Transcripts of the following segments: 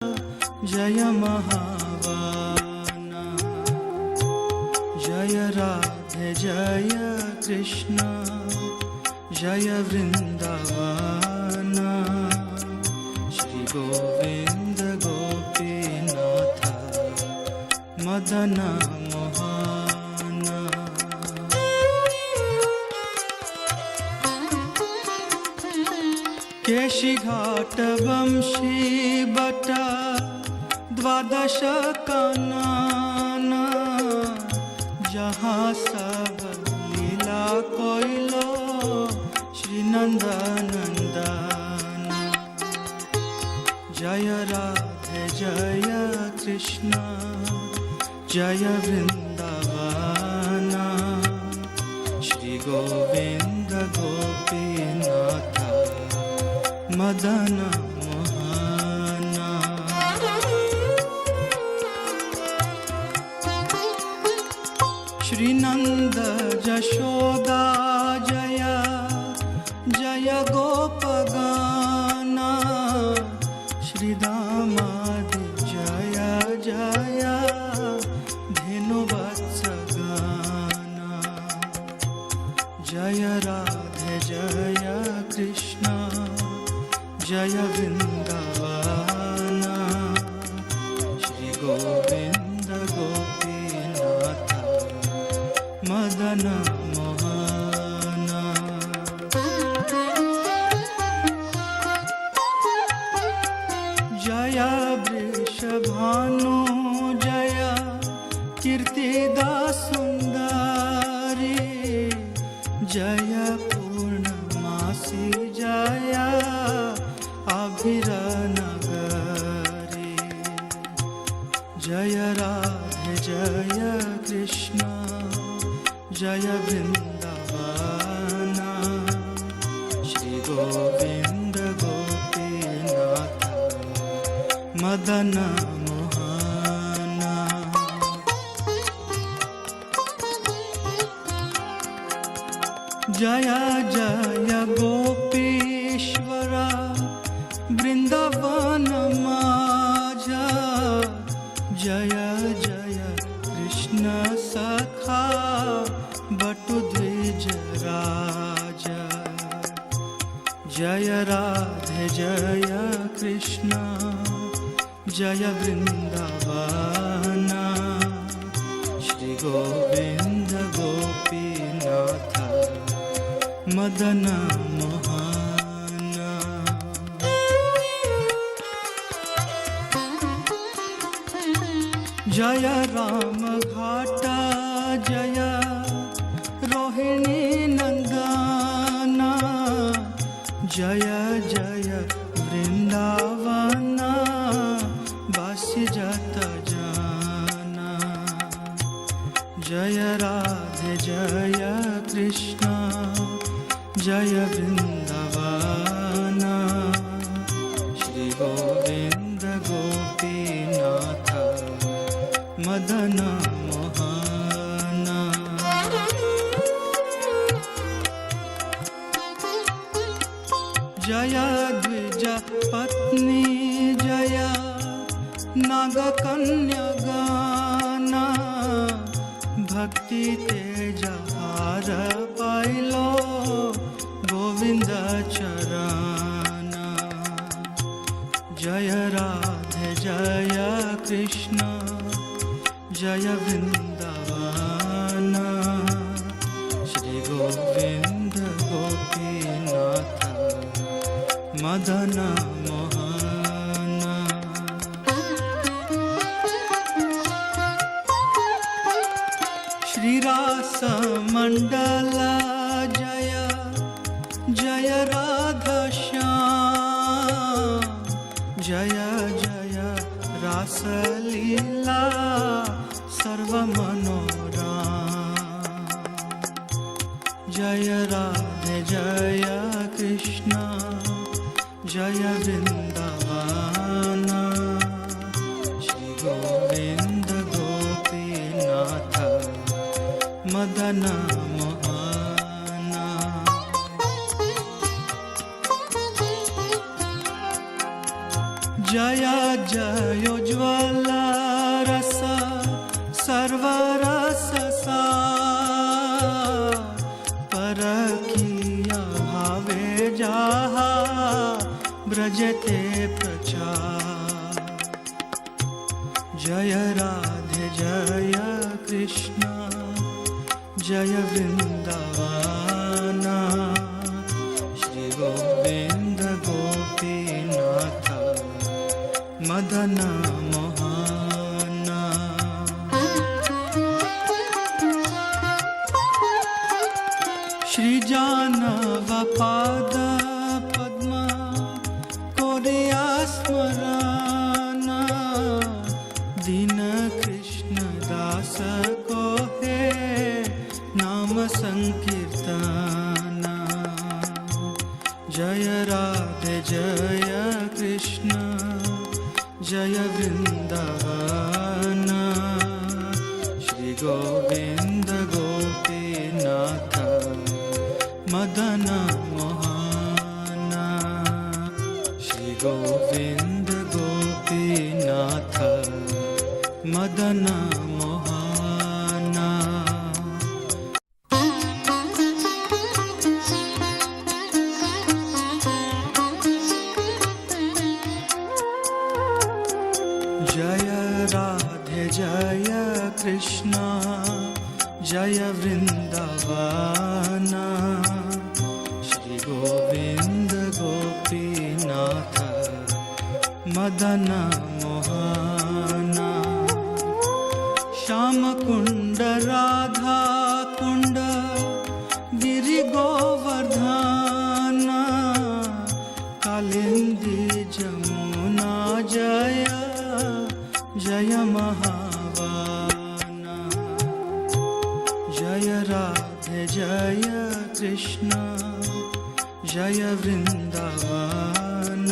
जय महावाना, जय राधे जय कृष्ण, जय वृंदावना, श्री गोविंद गोपीनाथ मदन मोहना। केशी घाट वंशी बटा द्वादश कानन, जहाँ सब लीला कोइलो श्री नंदनंदन। जय राधे जय कृष्ण, जय वृंदावना, श्री गोविंद गोपीनाथ मदन मोहना। श्री नंद जशोदा जय जय गोपगाना, श्री दामादि जय जय धेनुवत्सगाना। जय राधे जय कृष्ण, जय वृंदावना, श्री गोविंद गोपीनाथ मदन मोहना। जय वृषभानु जय कीर्तिदा सुंदरी, जय पूर्णमासी जय अभिरनगरी। जय राधे जय कृष्ण, जय वृंदावना, श्री गोविंद गोपीनाथ मदन मोहना। जय जय गोपीश्वर वृंदावन माझा, जय जय कृष्ण सखा बटु द्विज राजा। जय राधे जय कृष्ण, जय वृंदावना, श्री गोविंद गोपीनाथ मदन मोहना। जय राम घाटा जय रोहिणी नंदना, जय जय वृंदावना वासी जत जाना। जय राधे जय कृष्ण, जय वृंदावना, श्री गोविंद गोपीनाथ मदन मोहना। जय द्विज पत्नी जय नागकन्यगाना, भक्ति तेज हार पाइलो गोविंद चराना। जय राधे जय कृष्ण, जय वृंदावना, श्री गोविंद गोपीनाथ मदन मोहना। श्री रास मंडल जय जय राधा श्याम, जय जय रास लीला सर्व मनोरम। जय राधे जय कृष्ण, जय वृंदावना, श्री गोविंद गोपीनाथ मदन मोहना। जय जयोज्ज्वल रस सर्वरस सार, परखिया भावे जाहा ब्रजते प्रचार। जय राधे जय कृष्ण जय वृंदावन, श्री गोविंद गोपीनाथ मदन मोहन। श्री जानव पाद पद्म कोरिया स्मरण, दीन कृष्ण दास को है नाम संकीर्तन। जय राधे जय कृष्ण जय वृंदावन, श्री गोविंद गोपीनाथ मदन मोहन। श्री गोविंद गोपीनाथ मदन मोहन। जय राधे जय कृष्ण जय वृंदावन, श्री गोविंद गोपीनाथ मदन मोहन। श्याम कुंड राधा कुंड गिरि गोवर्धन, कालिंदी जमुना जय जय महावन। जय राधे जय कृष्ण जय वृंदावन,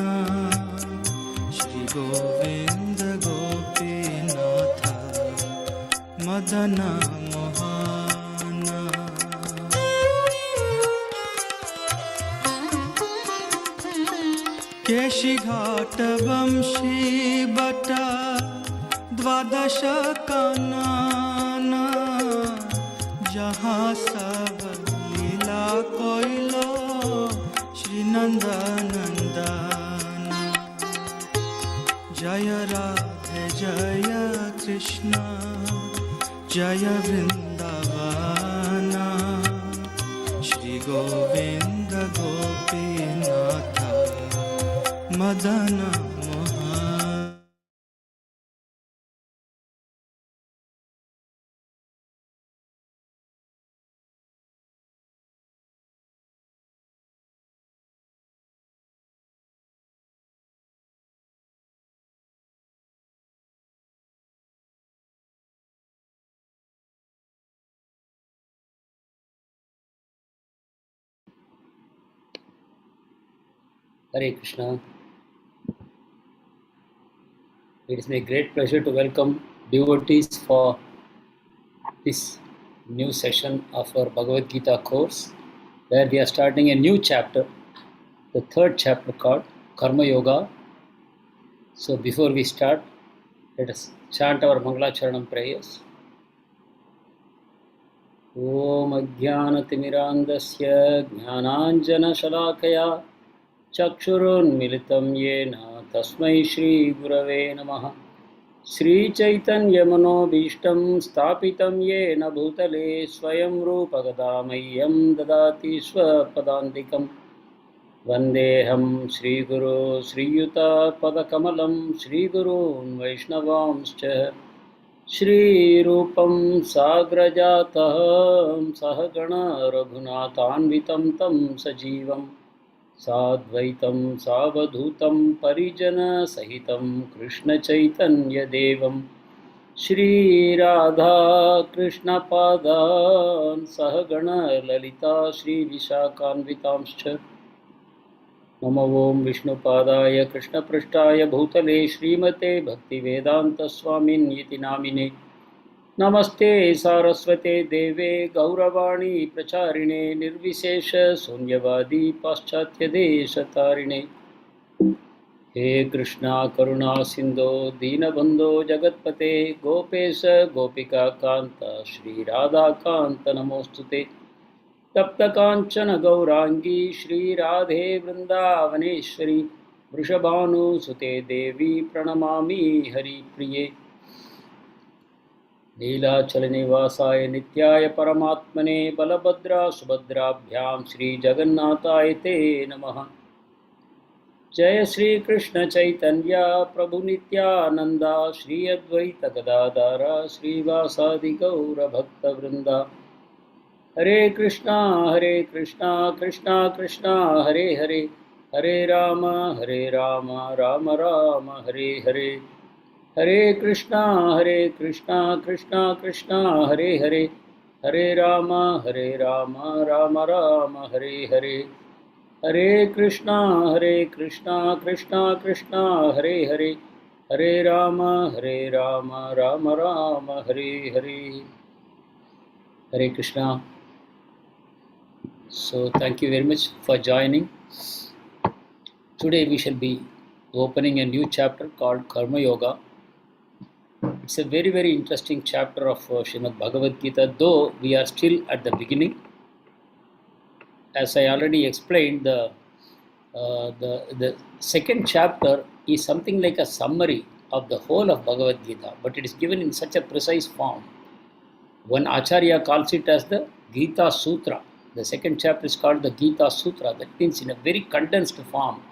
श्री गोविंद गोपीनाथ मदन मोहन। केशी घाट वंशी बट द्वादश कानन, जहाँ सब लीला कोइलो श्री नंदनंदन। जय राधे जय कृष्ण जय Vrindavan, Shri Govind Gopinath Madan Mohan. Hare Krishna. It is my great pleasure to welcome devotees for this new session of our Bhagavad Gita course, where we are starting a new chapter, the third chapter called Karma Yoga. So before we start, let us chant our Mangalacharanam prayers. Om Ajnanatimmirandasya Jnananjana-shalakaya Chakshurunmilitam Yena Tasmai Shri Gurave Namaha. Shri Chaitanya Manobhishtam Sthapitam Yena Bhutale Swayam Rupa Gadamayyam Dadati Swapadantikam Vandeham Shri Guru Shri Yuta Padakamalam Shri Gurun Vaishnavamscha Shri Rupam Sagrajataham Sahagana Raghunatanvitam Tam Sajivam Sadvaitam Savadhutam Parijana Sahitam Krishna Chaitanya Devam Shri Radha Krishna Padan Sahagana Lalita Shri Vishakanvitamscha Namo Om Vishnu Padaya Krishna Prishtaya Bhutale Srimate Bhakti Vedanta Swamin Yiti Namine Namaste Saraswate Deve Gauravani Pracharine Nirvishesha Sunyavadi Paschatya Deshatarine हे कृष्णा करुणा सिंधो दीनबंधो जगत्पते गोपेश गोपिका कांत श्री राधा कांत नमोस्तुते तप्त कांचन गौरांगी श्री राधे वृंदावनेश्वरी वृषभानुसुते देवी प्रणमामि हरिप्रिये नीलाचलनिवासाय नित्याय परमात्मने बलभद्रा सुभद्राभ्यां श्रीजगन्नाथाय ते नमः। जय श्री कृष्ण चैतन्य प्रभु नित्यानंदा श्री अद्वैत गदाधर श्रीवासादि गौर भक्तवृंदा। हरे कृष्णा कृष्णा कृष्णा हरे हरे, हरे राम राम राम हरे हरे। हरे कृष्णा कृष्णा कृष्णा हरे हरे, हरे राम राम राम हरे हरे। हरे कृष्णा कृष्णा कृष्णा हरे हरे, हरे Ram Ram Ram Hare Hare. Hare Krishna. So thank you very much for joining. Today we shall be opening a new chapter called Karma Yoga. It's a very, very interesting chapter of Srimad Bhagavad Gita, though we are still at the beginning. As I already explained, the second chapter is something like a summary of the whole of Bhagavad Gita, but it is given in such a precise form. One Acharya calls it as the Gita Sutra. The second chapter is called the Gita Sutra. That means in a very condensed form,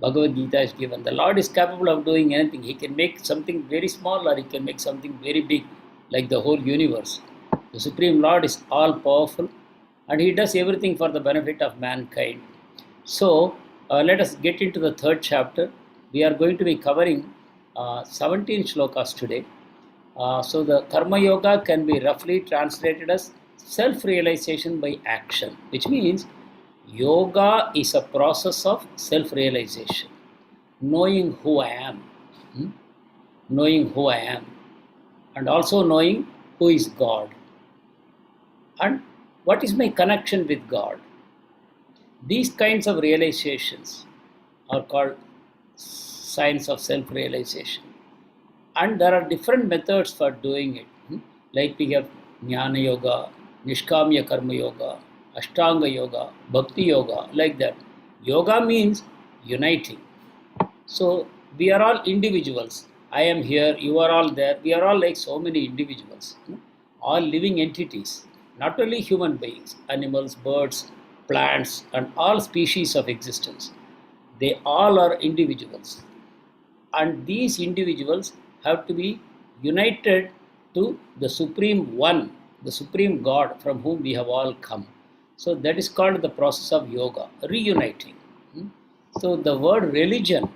Bhagavad Gita is given. The Lord is capable of doing anything. He can make something very small or He can make something very big, like the whole universe. The Supreme Lord is all powerful and He does everything for the benefit of mankind. So, let us get into the third chapter. We are going to be covering 17 shlokas today. So the Karma Yoga can be roughly translated as self-realization by action, which means yoga is a process of self-realization, knowing who I am, knowing who I am, and also knowing who is God, and what is my connection with God. These kinds of realizations are called signs of self-realization. And there are different methods for doing it. Like we have Jnana Yoga, Nishkamya Karma Yoga, Ashtanga Yoga, Bhakti Yoga, like that. Yoga means uniting. So we are all individuals. I am here, you are all there. We are all like so many individuals, all living entities, not only human beings, animals, birds, plants, and all species of existence. They all are individuals. And these individuals have to be united to the Supreme One, the Supreme God from whom we have all come. So that is called the process of yoga, reuniting. So the word religion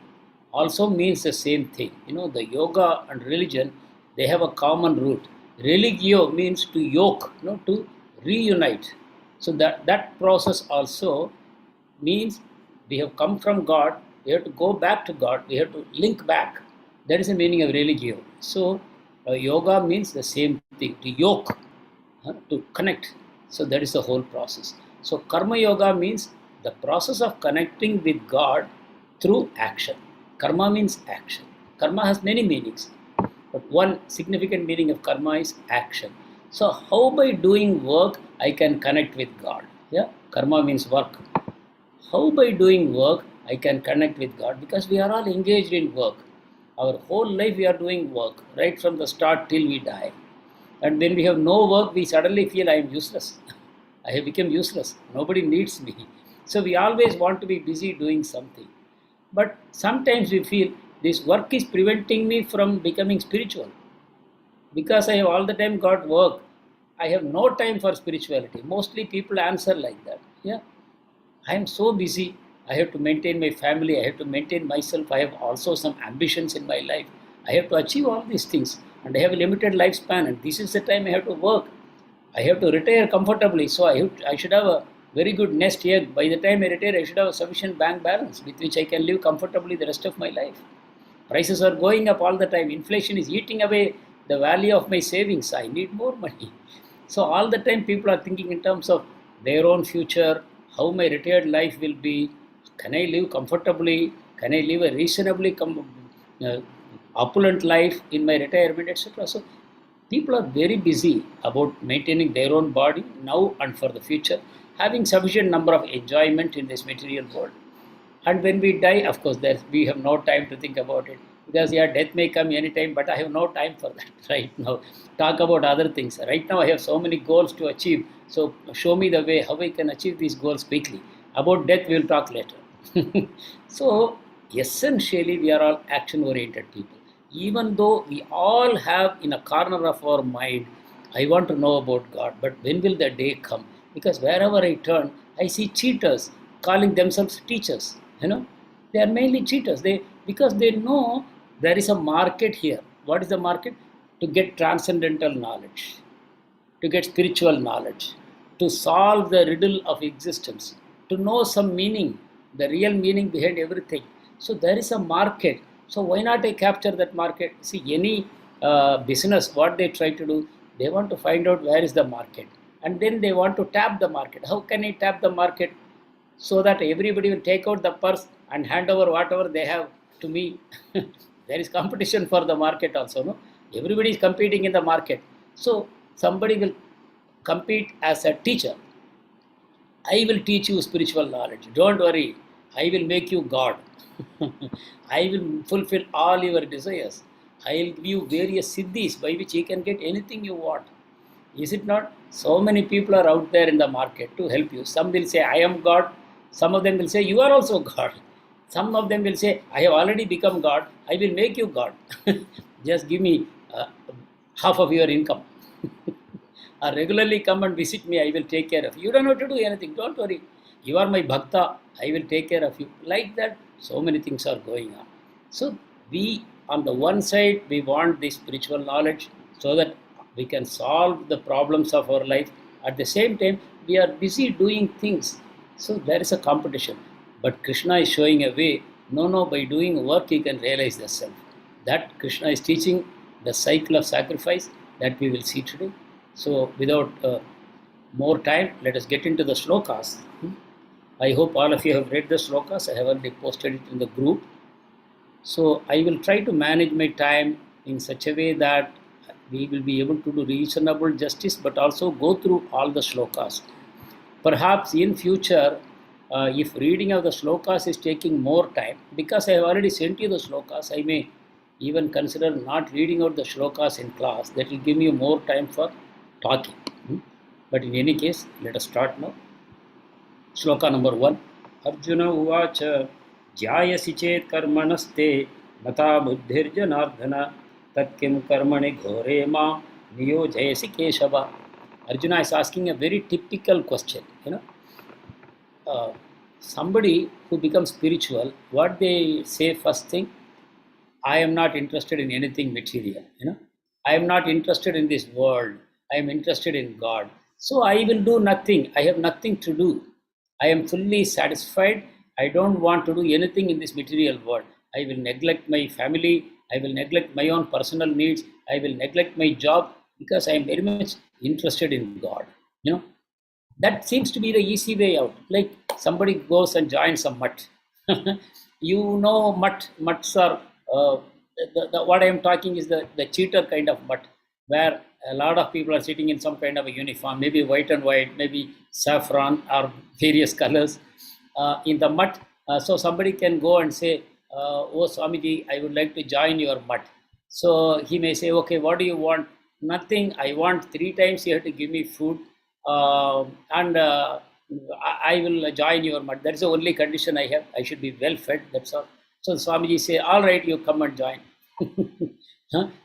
also means the same thing. The yoga and religion, they have a common root. Religio means to yoke, to reunite. So that process also means we have come from God, we have to go back to God, we have to link back. That is the meaning of religio. So yoga means the same thing, to yoke, to connect. So that is the whole process. So karma yoga means the process of connecting with God through action. Karma means action. Karma has many meanings, but one significant meaning of karma is action. So how by doing work I can connect with God? Yeah, karma means work. How by doing work I can connect with God? Because we are all engaged in work. Our whole life we are doing work, right from the start till we die. And when we have no work, we suddenly feel I am useless. I have become useless. Nobody needs me. So we always want to be busy doing something. But sometimes we feel this work is preventing me from becoming spiritual. Because I have all the time got work, I have no time for spirituality. Mostly people answer like that. Yeah, I am so busy. I have to maintain my family. I have to maintain myself. I have also some ambitions in my life. I have to achieve all these things. And I have a limited lifespan. And this is the time I have to work. I have to retire comfortably. So I should have a very good nest egg. By the time I retire, I should have a sufficient bank balance with which I can live comfortably the rest of my life. Prices are going up all the time. Inflation is eating away the value of my savings. I need more money. So all the time people are thinking in terms of their own future, how my retired life will be, can I live comfortably, Can I live a reasonably opulent life in my retirement, etc.? So people are very busy about maintaining their own body now and for the future, having sufficient number of enjoyment in this material world. And when we die, of course, we have no time to think about it, because yeah, death may come anytime, but I have no time for that right now. Talk about other things. Right now, I have so many goals to achieve. So show me the way how I can achieve these goals quickly. About death, we'll talk later. So essentially, we are all action-oriented people. Even though we all have in a corner of our mind, I want to know about God, but when will the day come? Because wherever I turn, I see cheaters calling themselves teachers. They are mainly cheaters. Because they know there is a market here. What is the market? To get transcendental knowledge, to get spiritual knowledge, to solve the riddle of existence, to know some meaning, the real meaning behind everything. So there is a market. So why not I capture that market? See, any business, what they try to do, they want to find out where is the market. And then they want to tap the market. How can I tap the market? So that everybody will take out the purse and hand over whatever they have to me. There is competition for the market also, no? Everybody is competing in the market. So somebody will compete as a teacher. I will teach you spiritual knowledge. Don't worry. I will make you God. I will fulfill all your desires. I will give you various siddhis by which you can get anything you want. Is it not? So many people are out there in the market to help you. Some will say, I am God. Some of them will say, you are also God. Some of them will say, I have already become God. I will make you God. Just give me half of your income. Or regularly come and visit me. I will take care of you. You don't have to do anything. Don't worry. You are my bhakta. I will take care of you. Like that, so many things are going on. So we, on the one side, we want this spiritual knowledge so that we can solve the problems of our life. At the same time, we are busy doing things. So there is a competition. But Krishna is showing a way. No, by doing work, you can realize the self. That Krishna is teaching the cycle of sacrifice that we will see today. So without more time, let us get into the shlokas. I hope all of you have read the shlokas. I have already posted it in the group. So I will try to manage my time in such a way that we will be able to do reasonable justice, but also go through all the shlokas. Perhaps in future, if reading of the shlokas is taking more time, because I have already sent you the shlokas, I may even consider not reading out the shlokas in class. That will give me more time for talking. But in any case, let us start now. Shloka number 1. Arjuna uvacha jyayasi chet karmanaste mata buddhirjanardhana tatkim karmani ghore ma niyojayasi keshava. Arjuna is asking a very typical question. Somebody who becomes spiritual, what they say first thing, I am not interested in anything material. I am not interested in this world. I am interested in God. So I will do nothing. I have nothing to do. I am fully satisfied. I don't want to do anything in this material world. I will neglect my family. I will neglect my own personal needs. I will neglect my job because I am very much interested in God. That seems to be the easy way out. Like somebody goes and joins a mutt. Mutts are, what I am talking is the cheater kind of mutt, where a lot of people are sitting in some kind of a uniform, maybe white and white, maybe saffron or various colors in the mutt. So somebody can go and say, oh Swamiji, I would like to join your mutt. So he may say, okay, what do you want? Nothing. I want 3 times you have to give me food. And I will join your mutt. That is the only condition I have. I should be well fed. That's all. So Swamiji say, all right, you come and join.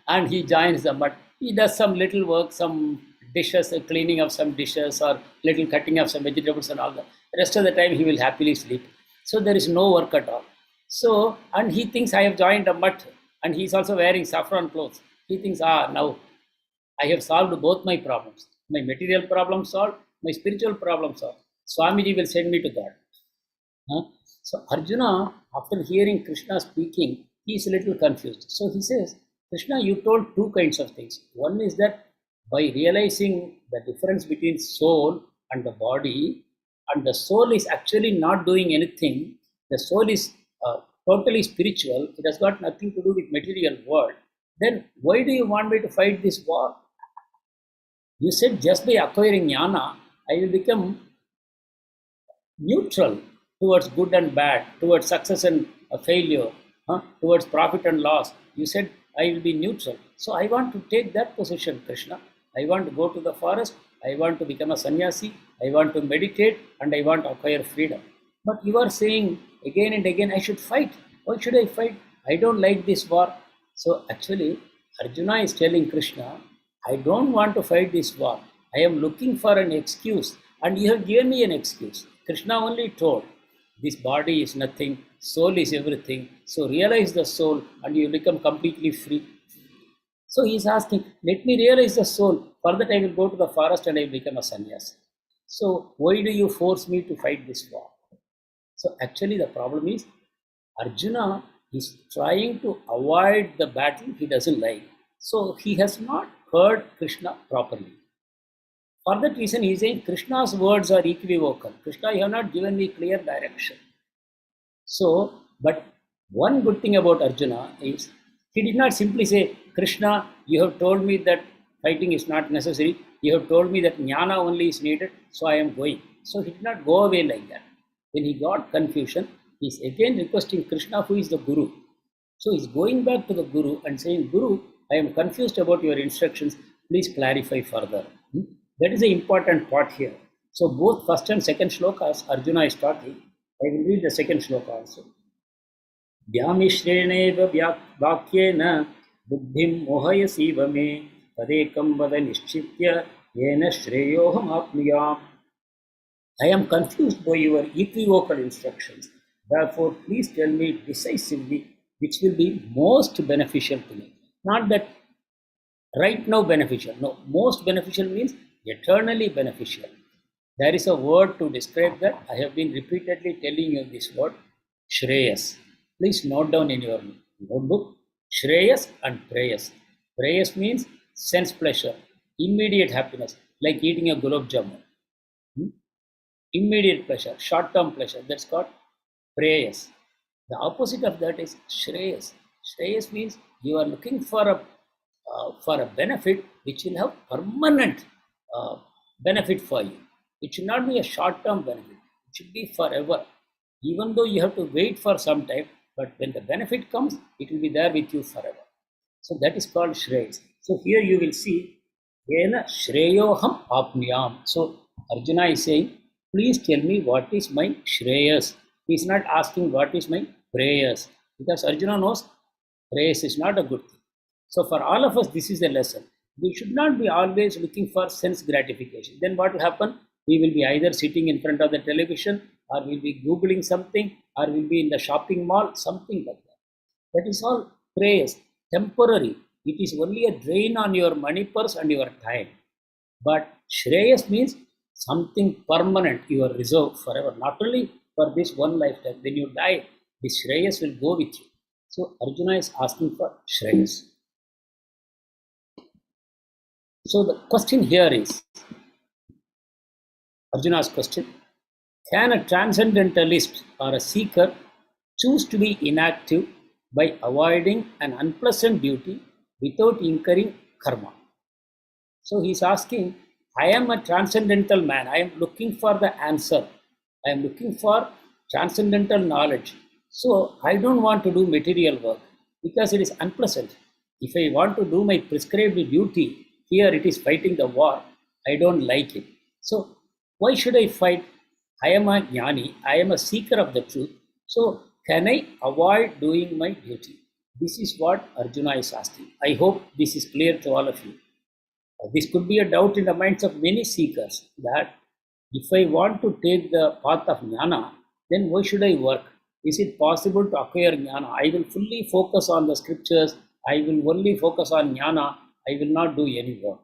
And he joins the mutt. He does some little work, some dishes, cleaning of some dishes, or little cutting of some vegetables and all that. The rest of the time he will happily sleep. So there is no work at all. So, and he thinks I have joined a mutt, and he's also wearing saffron clothes. He thinks, now I have solved both my problems. My material problem solved, my spiritual problem solved. Swamiji will send me to God. So Arjuna, after hearing Krishna speaking, he is a little confused. So he says, Krishna, you told 2 kinds of things. One is that by realizing the difference between soul and the body, and the soul is actually not doing anything, the soul is totally spiritual, it has got nothing to do with material world, then why do you want me to fight this war? You said just by acquiring jnana, I will become neutral towards good and bad, towards success and failure, towards profit and loss. You said I will be neutral. So I want to take that position, Krishna. I want to go to the forest. I want to become a sannyasi. I want to meditate and I want to acquire freedom. But you are saying again and again, I should fight. Why should I fight? I don't like this war. So actually, Arjuna is telling Krishna, I don't want to fight this war. I am looking for an excuse, and you have given me an excuse. Krishna only told, this body is nothing, soul is everything. So realize the soul, and you become completely free. So he is asking, let me realize the soul. For that, I will go to the forest and I will become a sannyasi. So why do you force me to fight this war? So actually, the problem is Arjuna is trying to avoid the battle he doesn't like. So he has not heard Krishna properly. For that reason, he is saying Krishna's words are equivocal. Krishna, you have not given me clear direction. So, but one good thing about Arjuna is he did not simply say, Krishna, you have told me that fighting is not necessary. You have told me that jnana only is needed, so I am going. So he did not go away like that. When he got confusion, he is again requesting Krishna, who is the Guru. So he is going back to the Guru and saying, Guru, I am confused about your instructions. Please clarify further. That is the important part here. So both first and second shlokas Arjuna is talking. I will read the second shloka also. Vyamishreneva vakyena buddhim mohayasiva me padekam vada nishchitya yena shreyoham apniyam. I am confused by your equivocal instructions. Therefore, please tell me decisively which will be most beneficial to me. Not that right now beneficial. No, most beneficial means eternally beneficial. There is a word to describe that. I have been repeatedly telling you this word, Shreyas. Please note down in your notebook, Shreyas and Preyas. Preyas means sense pleasure, immediate happiness, like eating a gulab jamun. Immediate pleasure, short-term pleasure, that's called Preyas. The opposite of that is Shreyas. Shreyas means you are looking for a benefit which will have permanent benefit for you. It should not be a short-term benefit. It should be forever. Even though you have to wait for some time, but when the benefit comes, it will be there with you forever. So that is called Shreyas. So here you will see, Yena Shreyoham Apniyam. So Arjuna is saying, please tell me what is my Shreyas. He is not asking what is my Preyas. Because Arjuna knows Preyas is not a good thing. So for all of us, this is the lesson. We should not be always looking for sense gratification. Then what will happen? We will be either sitting in front of the television, or we'll be Googling something, or we'll be in the shopping mall, something like that. That is all praise, temporary. It is only a drain on your money purse and your time. But Shreyas means something permanent, you are reserved forever. Not only for this one lifetime. When you die, this Shreyas will go with you. So Arjuna is asking for Shreyas. So the question here is, Arjuna's question, can a transcendentalist or a seeker choose to be inactive by avoiding an unpleasant duty without incurring karma? So he's asking, I am a transcendental man. I am looking for the answer. I am looking for transcendental knowledge. So I don't want to do material work because it is unpleasant. If I want to do my prescribed duty, here it is fighting the war. I don't like it. So why should I fight? I am a jnani. I am a seeker of the truth. So can I avoid doing my duty? This is what Arjuna is asking. I hope this is clear to all of you. This could be a doubt in the minds of many seekers that if I want to take the path of jnana, then why should I work? Is it possible to acquire jnana? I will fully focus on the scriptures. I will only focus on jnana. I will not do any work.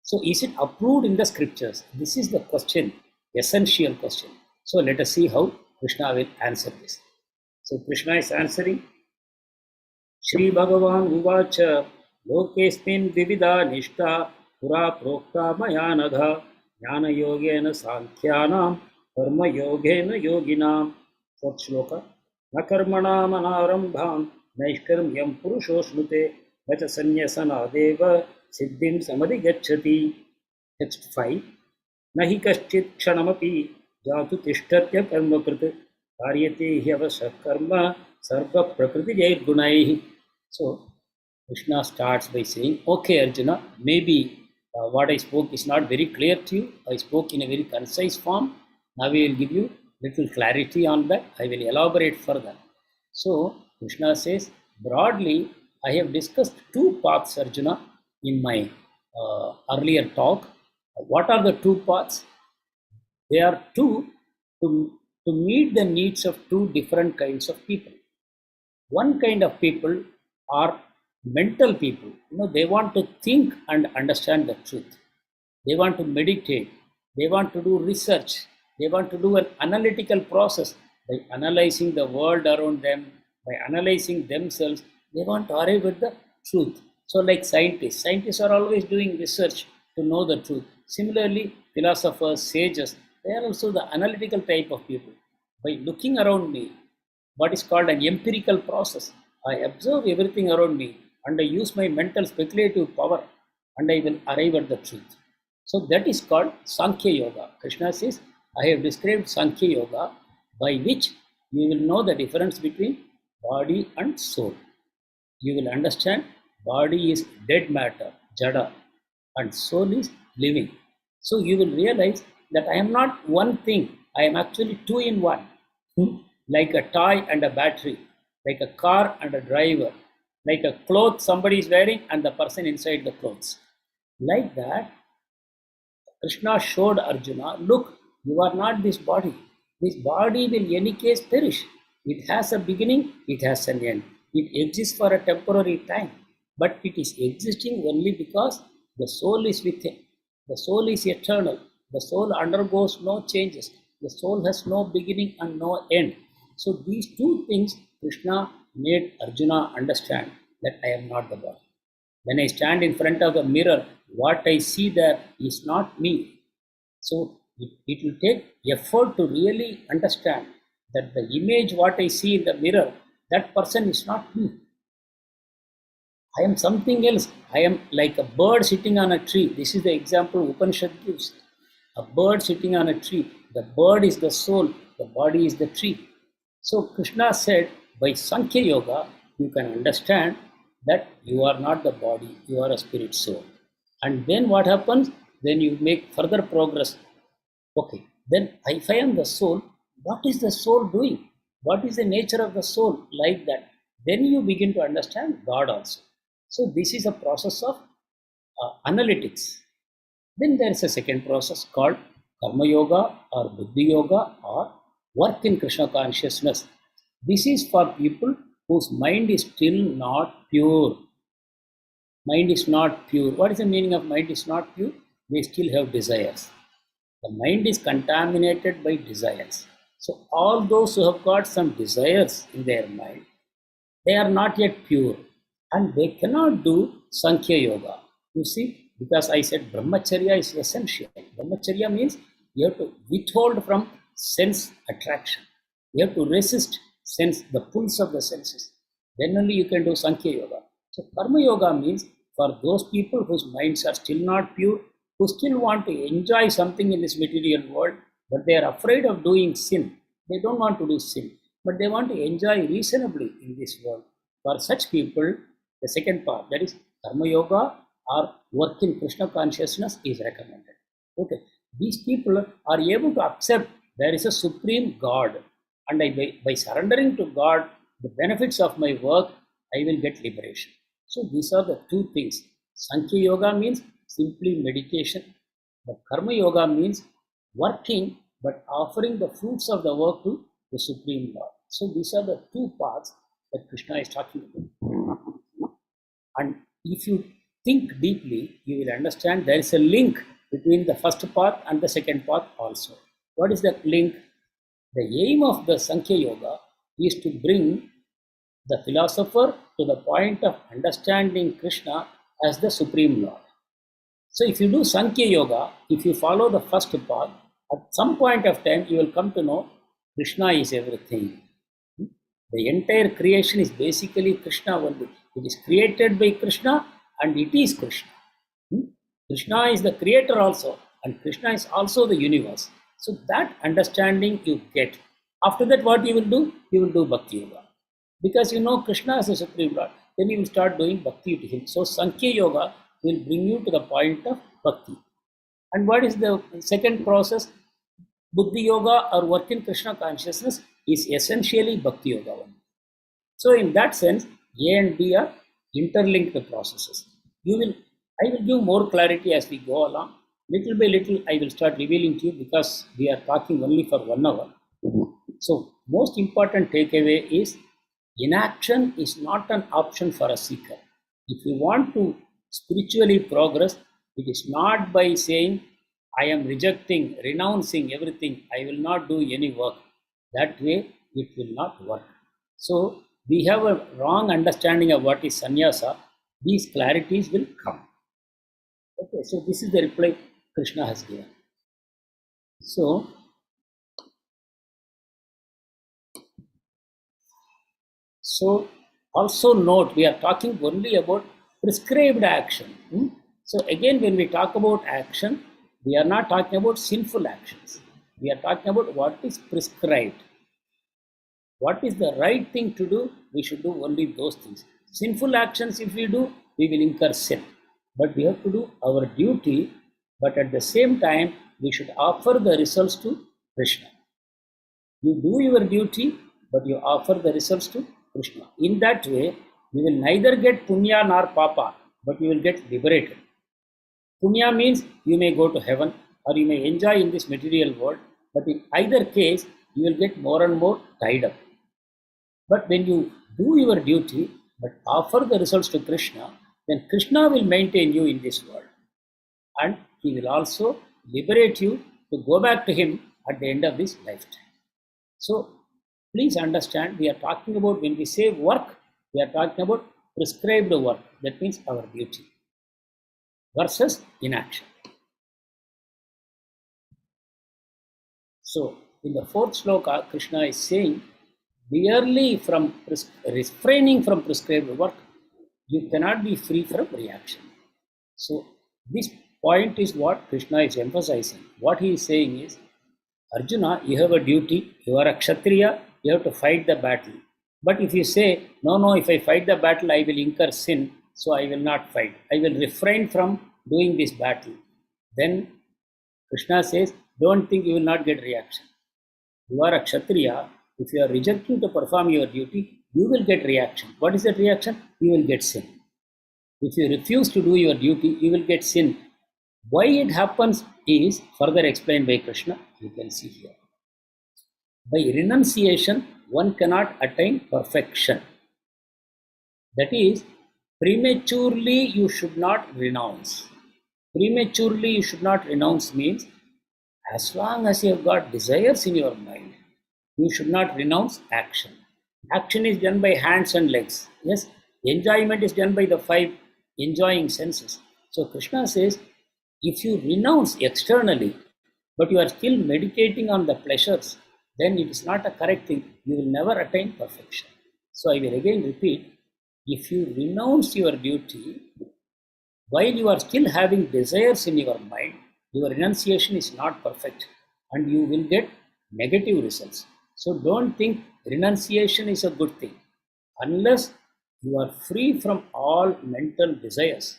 So is it approved in the scriptures? This is the question, essential question. So let us see how Krishna will answer this. So Krishna is answering, Shri Bhagavan Uvacha Lokesmin Vivida Nishta Pura Prokta Mayanadha Jnana Yogena Sankhyanam Karma Yogena Yoginam. Fourth shloka. न कर्मणामनारम्भान् नैष्कर्म्यं पुरुषोऽश्नुते न च सन्न्यसनादेव सिद्धिं समधिगच्छति. Text 5. न हि कश्चित् क्षणमपि जातु तिष्ठत्य कर्मकृत् कार्यते ह्यवशः कर्म सर्वप्रकृतिजैर्गुणैः. So Krishna starts by saying, okay Arjuna, maybe what I spoke is not very clear to you. I spoke in a very concise form. Now I will give you little clarity on that. I will elaborate further. So Krishna says, broadly, I have discussed two paths, Arjuna, in my earlier talk. What are the two paths? They are two to meet the needs of two different kinds of people. One kind of people are mental people. They want to think and understand the truth. They want to meditate. They want to do research. They want to do an analytical process by analyzing the world around them, by analyzing themselves. They want to arrive at the truth. So, like scientists are always doing research to know the truth. Similarly, philosophers, sages, they are also the analytical type of people. By looking around me, what is called an empirical process, I observe everything around me and I use my mental speculative power and I will arrive at the truth. So that is called Sankhya Yoga. Krishna says, I have described Sankhya Yoga by which you will know the difference between body and soul. You will understand body is dead matter, jada, and soul is living. So you will realize that I am not one thing, I am actually two in one. Like a toy and a battery, like a car and a driver, like a cloth somebody is wearing and the person inside the clothes. Like that, Krishna showed Arjuna, look, you are not this body. This body will in any case perish. It has a beginning, it has an end. It exists for a temporary time, but it is existing only because the soul is within. The soul is eternal. The soul undergoes no changes. The soul has no beginning and no end. So these two things Krishna made Arjuna understand that I am not the body. When I stand in front of the mirror, what I see there is not me. So it will take effort to really understand that the image what I see in the mirror, that person is not me. I am something else. I am like a bird sitting on a tree. This is the example Upanishad gives. A bird sitting on a tree. The bird is the soul, the body is the tree. So Krishna said, by Sankhya Yoga, you can understand that you are not the body, you are a spirit soul. And then what happens? Then you make further progress. Okay, then if I am the soul, what is the soul doing? What is the nature of the soul? Like that. Then you begin to understand God also. So this is a process of analytics. Then there is a second process called Karma Yoga or Buddhi Yoga or work in Krishna consciousness. This is for people whose mind is still not pure. Mind is not pure. What is the meaning of mind is not pure? They still have desires. The mind is contaminated by desires. So all those who have got some desires in their mind, they are not yet pure and they cannot do Sankhya Yoga. You see, because I said Brahmacharya is essential. Brahmacharya means you have to withhold from sense attraction. You have to resist sense, the pulse of the senses. Then only you can do Sankhya Yoga. So Karma Yoga means for those people whose minds are still not pure, who still want to enjoy something in this material world, but they are afraid of doing sin. They don't want to do sin, but they want to enjoy reasonably in this world. For such people, the second part, that is Karma Yoga or work in Krishna consciousness, is recommended. Okay, these people are able to accept there is a supreme God, and by surrendering to God the benefits of my work, I will get liberation. So these are the two things. Sankhya Yoga means simply meditation, but Karma Yoga means working but offering the fruits of the work to the Supreme Lord. So these are the two paths that Krishna is talking about. And if you think deeply, you will understand there is a link between the first path and the second path also. What is that link? The aim of the Sankhya Yoga is to bring the philosopher to the point of understanding Krishna as the Supreme Lord. So if you do Sankhya Yoga, if you follow the first path, at some point of time you will come to know Krishna is everything. The entire creation is basically Krishna only. It is created by Krishna and it is Krishna. Krishna is the creator also, and Krishna is also the universe. So that understanding you get. After that, what you will do? You will do Bhakti Yoga. Because you know Krishna is the Supreme Lord, then you will start doing Bhakti to Him. So Sankhya Yoga will bring you to the point of Bhakti. And what is the second process? Buddhi Yoga or work in Krishna consciousness is essentially Bhakti Yoga only. So in that sense, A and B are interlinked processes. I will give more clarity as we go along. Little by little, I will start revealing to you because we are talking only for 1 hour. So most important takeaway is inaction is not an option for a seeker. If you want to spiritually progress, it is not by saying, I am rejecting, renouncing everything, I will not do any work. That way, it will not work. So, we have a wrong understanding of what is sannyasa. These clarities will come. Okay, so this is the reply Krishna has given. So also note, we are talking only about prescribed action. So again, when we talk about action, we are not talking about sinful actions. We are talking about what is prescribed. What is the right thing to do? We should do only those things. Sinful actions, if we do, we will incur sin. But we have to do our duty, but at the same time, we should offer the results to Krishna. You do your duty, but you offer the results to Krishna. In that way, you will neither get punya nor papa, but you will get liberated. Punya means you may go to heaven or you may enjoy in this material world, but in either case, you will get more and more tied up. But when you do your duty, but offer the results to Krishna, then Krishna will maintain you in this world. And He will also liberate you to go back to Him at the end of this lifetime. So, please understand, we are talking about, when we say work, we are talking about prescribed work. That means our duty versus inaction. So, in the fourth sloka, Krishna is saying, merely from refraining from prescribed work, you cannot be free from reaction. So, this point is what Krishna is emphasizing. What he is saying is, Arjuna, you have a duty, you are a Kshatriya, you have to fight the battle. But if you say, no, if I fight the battle, I will incur sin, so I will not fight. I will refrain from doing this battle. Then Krishna says, don't think you will not get reaction. You are a Kshatriya. If you are rejecting to perform your duty, you will get reaction. What is that reaction? You will get sin. If you refuse to do your duty, you will get sin. Why it happens is further explained by Krishna. You can see here. By renunciation, one cannot attain perfection. That is, prematurely you should not renounce. Prematurely you should not renounce means, as long as you have got desires in your mind, you should not renounce action. Action is done by hands and legs. Yes, enjoyment is done by the 5 enjoying senses. So Krishna says, if you renounce externally, but you are still meditating on the pleasures, then it is not a correct thing. You will never attain perfection. So I will again repeat, if you renounce your duty, while you are still having desires in your mind, your renunciation is not perfect and you will get negative results. So don't think renunciation is a good thing. Unless you are free from all mental desires,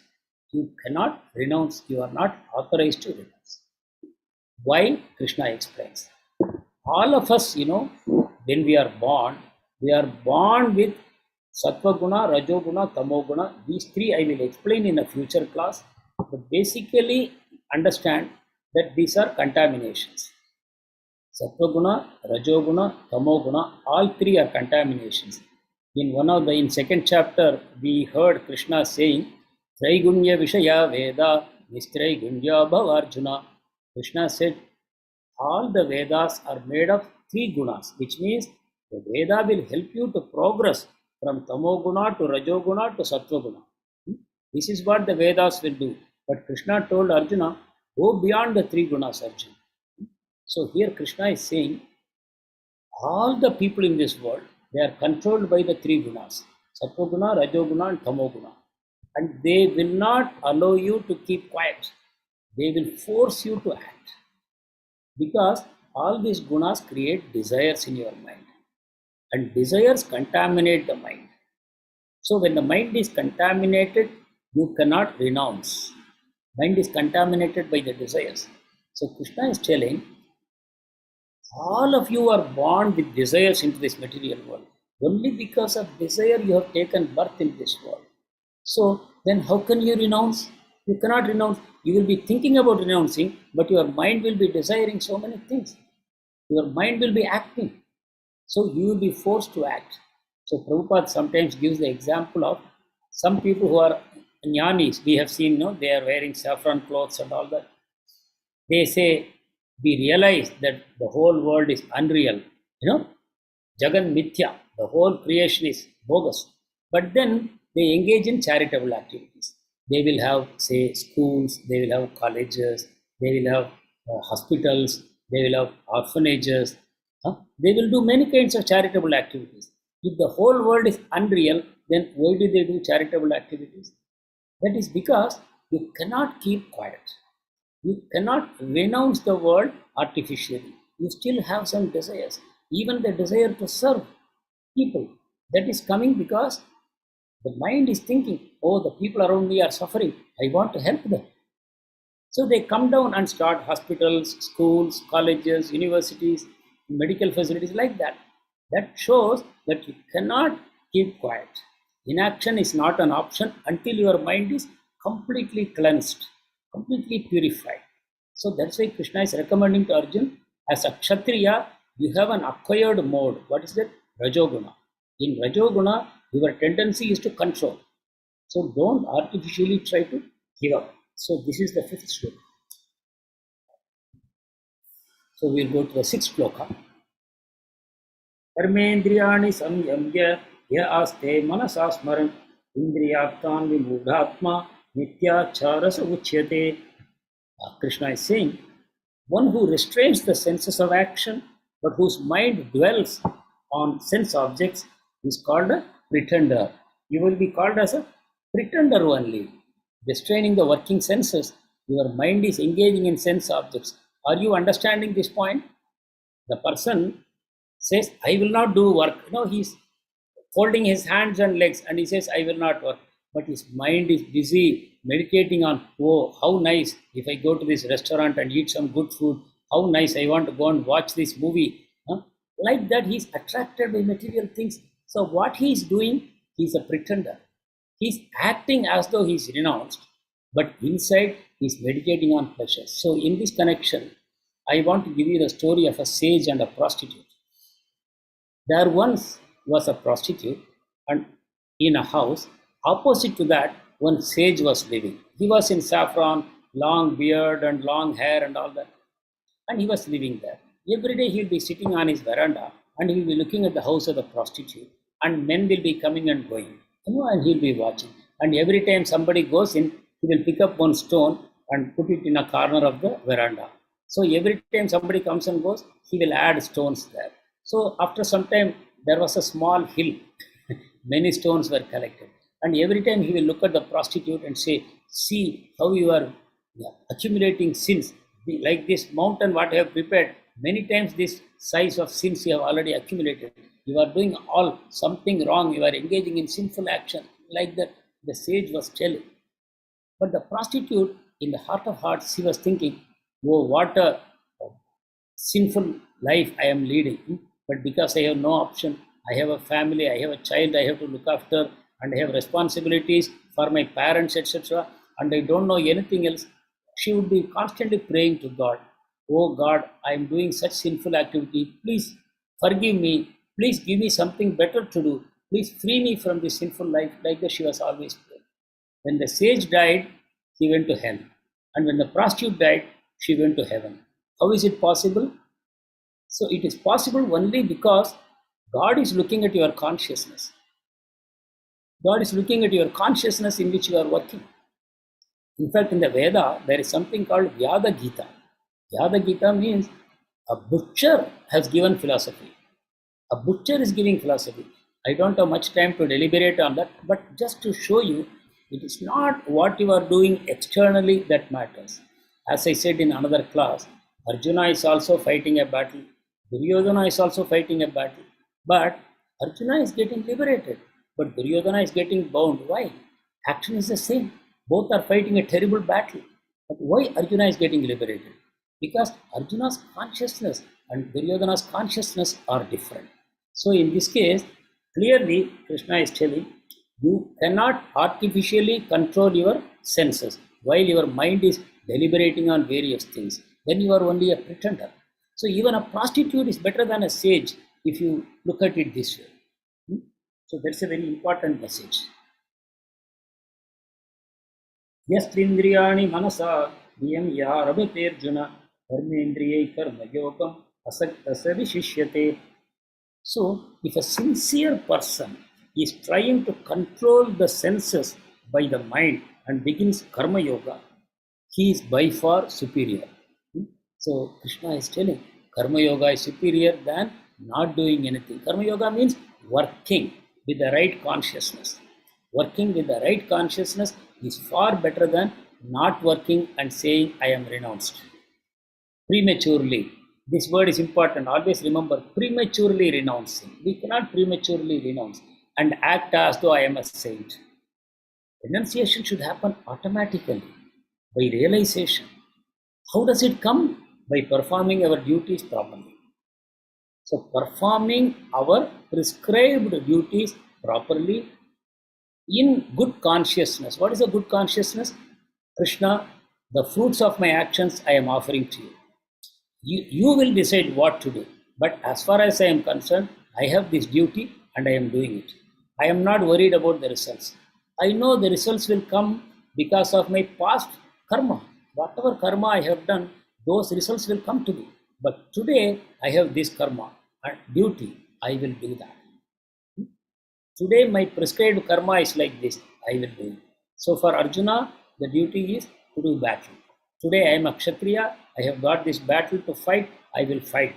you cannot renounce, you are not authorized to renounce. Why? Krishna explains. All of us, when we are born with Sattva Guna, Rajo Guna, Tamo Guna. These 3 I will explain in a future class. But basically understand that these are contaminations. Sattva Guna, Rajo Guna, Tamo Guna, all 3 are contaminations. In second chapter, we heard Krishna saying, Traigunya Vishaya Veda, Nistraigunya Bhavarjuna. Krishna said, all the Vedas are made of 3 gunas, which means the Veda will help you to progress from Tamo Guna to Rajo Guna to Sattva Guna. This is what the Vedas will do. But Krishna told Arjuna, go beyond the 3 gunas, Arjuna. So here Krishna is saying, all the people in this world, they are controlled by the three gunas, Sattva guna, Rajoguna and Tamoguna. And they will not allow you to keep quiet. They will force you to act. Because all these gunas create desires in your mind. And desires contaminate the mind. So when the mind is contaminated, you cannot renounce. Mind is contaminated by the desires. So Krishna is telling, all of you are born with desires into this material world. Only because of desire you have taken birth in this world. So then how can you renounce? You cannot renounce. You will be thinking about renouncing, but your mind will be desiring so many things. Your mind will be acting. So you will be forced to act. So Prabhupada sometimes gives the example of some people who are jnanis. We have seen, no, they are wearing saffron clothes and all that. They say, we realize that the whole world is unreal. Jagan Mithya, the whole creation is bogus. But then they engage in charitable activities. They will have, say, schools, they will have colleges, they will have hospitals, they will have orphanages. They will do many kinds of charitable activities. If the whole world is unreal, then why do they do charitable activities? That is because you cannot keep quiet. You cannot renounce the world artificially. You still have some desires, even the desire to serve people. That is coming because the mind is thinking, oh, the people around me are suffering. I want to help them. So they come down and start hospitals, schools, colleges, universities, medical facilities like that. That shows that you cannot keep quiet. Inaction is not an option until your mind is completely cleansed, completely purified. So that's why Krishna is recommending to Arjuna, as a Kshatriya, you have an acquired mode. What is that? Rajoguna. In Rajoguna, your tendency is to control. So don't artificially try to give up. So this is the fifth sloka. So we'll go to the sixth sloka. Karmendriyani samyamya ya aste manasa smaran indriyaptan vimudhatma nityacharasa uchyate. Krishna is saying, one who restrains the senses of action but whose mind dwells on sense objects is called a pretender. You will be called as a pretender only. Restraining the working senses, your mind is engaging in sense objects. Are you understanding this point? The person says, I will not do work. He's folding his hands and legs and he says, I will not work. But his mind is busy meditating on, oh, how nice if I go to this restaurant and eat some good food. How nice, I want to go and watch this movie. Like that, he's attracted by material things. So what he's doing, he's a pretender. He's acting as though he's renounced, but inside he's meditating on pleasure. So in this connection, I want to give you the story of a sage and a prostitute. There once was a prostitute, and in a house, opposite to that, one sage was living. He was in saffron, long beard and long hair and all that. And he was living there. Every day he'll be sitting on his veranda and he'll be looking at the house of the prostitute. And men will be coming and going, and he'll be watching. And every time somebody goes in, he will pick up one stone and put it in a corner of the veranda. So every time somebody comes and goes, he will add stones there. So after some time, there was a small hill. Many stones were collected. And every time he will look at the prostitute and say, see how you are accumulating sins. Like this mountain what I have prepared, many times this size of sins you have already accumulated. You are doing all something wrong. You are engaging in sinful action. Like that, the sage was telling. But the prostitute, in the heart of hearts, she was thinking, oh, what a sinful life I am leading. But because I have no option, I have a family, I have a child I have to look after, and I have responsibilities for my parents, etc., and I don't know anything else, she would be constantly praying to God, oh God, I am doing such sinful activity, please forgive me, please give me something better to do, please free me from this sinful life. Like that she was always praying. When the sage died, he went to hell. And when the prostitute died, she went to heaven. How is it possible? So it is possible only because God is looking at your consciousness. God is looking at your consciousness in which you are working. In fact, in the Veda, there is something called Vyada Gita. Vyada Gita means a butcher has given philosophy. A butcher is giving philosophy. I don't have much time to deliberate on that, but just to show you, it is not what you are doing externally that matters. As I said in another class, Arjuna is also fighting a battle, Duryodhana is also fighting a battle, but Arjuna is getting liberated, but Duryodhana is getting bound. Why? Action is the same. Both are fighting a terrible battle. But why Arjuna is getting liberated? Because Arjuna's consciousness and Duryodhana's consciousness are different. So in this case, clearly Krishna is telling, you cannot artificially control your senses while your mind is deliberating on various things. Then you are only a pretender. So even a prostitute is better than a sage if you look at it this way. So that's a very important message. Yastrindriyani manasa niyamya rabhaterjuna karmendriyai karma yogam asaktasya vishishyate. So if a sincere person is trying to control the senses by the mind and begins karma yoga, he is by far superior. So Krishna is telling karma yoga is superior than not doing anything. Karma yoga means working with the right consciousness. Working with the right consciousness is far better than not working and saying I am renounced. Prematurely. This word is important. Always remember, prematurely renouncing. We cannot prematurely renounce and act as though I am a saint. Renunciation should happen automatically by realization. How does it come? By performing our duties properly. So performing our prescribed duties properly in good consciousness. What is a good consciousness? Krishna, the fruits of my actions I am offering to you. You will decide what to do. But as far as I am concerned, I have this duty and I am doing it. I am not worried about the results. I know the results will come because of my past karma. Whatever karma I have done, those results will come to me. But today I have this karma and duty. I will do that. Today my prescribed karma is like this. I will do it. So for Arjuna, the duty is to do battle. Today I am a Kshatriya. I have got this battle to fight. I will fight.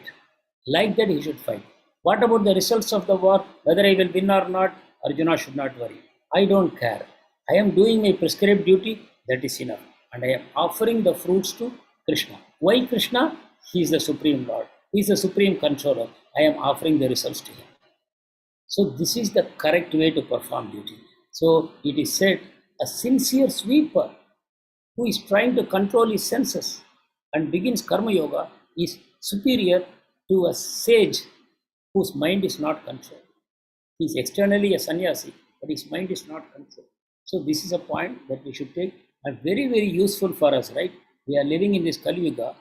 Like that he should fight. What about the results of the war? Whether I will win or not, Arjuna should not worry. I don't care. I am doing my prescribed duty. That is enough. And I am offering the fruits to Krishna. Why Krishna? He is the Supreme Lord. He is the Supreme Controller. I am offering the results to him. So this is the correct way to perform duty. So it is said, a sincere sweeper who is trying to control his senses and begins karma yoga is superior to a sage whose mind is not controlled. He is externally a sannyasi, but his mind is not controlled. So this is a point that we should take, and very, very useful for us, right? We are living in this Kali Yuga.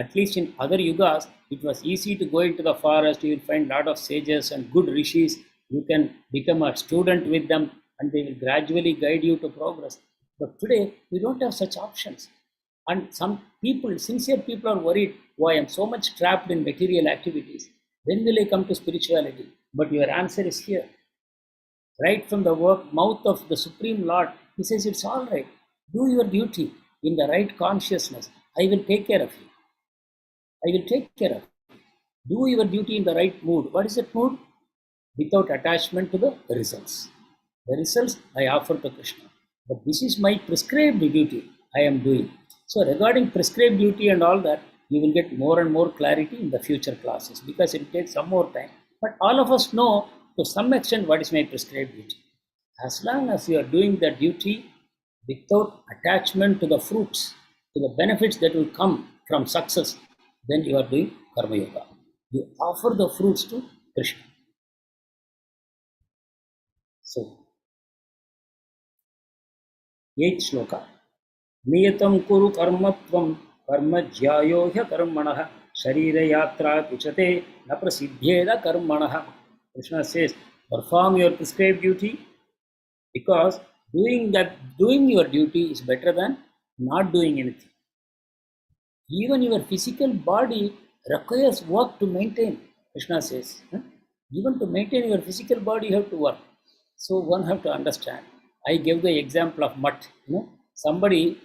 At least in other yugas, it was easy to go into the forest. You will find a lot of sages and good rishis. You can become a student with them and they will gradually guide you to progress. But today, we don't have such options. And some people, sincere people, are worried, why I am so much trapped in material activities. When will I come to spirituality? But your answer is here. Right from the mouth of the Supreme Lord, he says, it's all right. Do your duty in the right consciousness. I will take care of you. I will take care of you. Do your duty in the right mood. What is that mood? Without attachment to the results. The results I offer to Krishna. But this is my prescribed duty I am doing. So regarding prescribed duty and all that, you will get more and more clarity in the future classes because it will take some more time. But all of us know to some extent what is my prescribed duty. As long as you are doing the duty without attachment to the fruits, to the benefits that will come from success, then you are doing karma yoga. You offer the fruits to Krishna. So, 8th shloka. Niyatam kuru karmatvam karma jyayo hya karmanaha sharira yatra tuchate na prasidhyeda karmanaha. Krishna says, perform your prescribed duty because doing your duty is better than not doing anything. Even your physical body requires work to maintain, Krishna says. Even to maintain your physical body, you have to work. So one have to understand. I gave the example of mutt. Somebody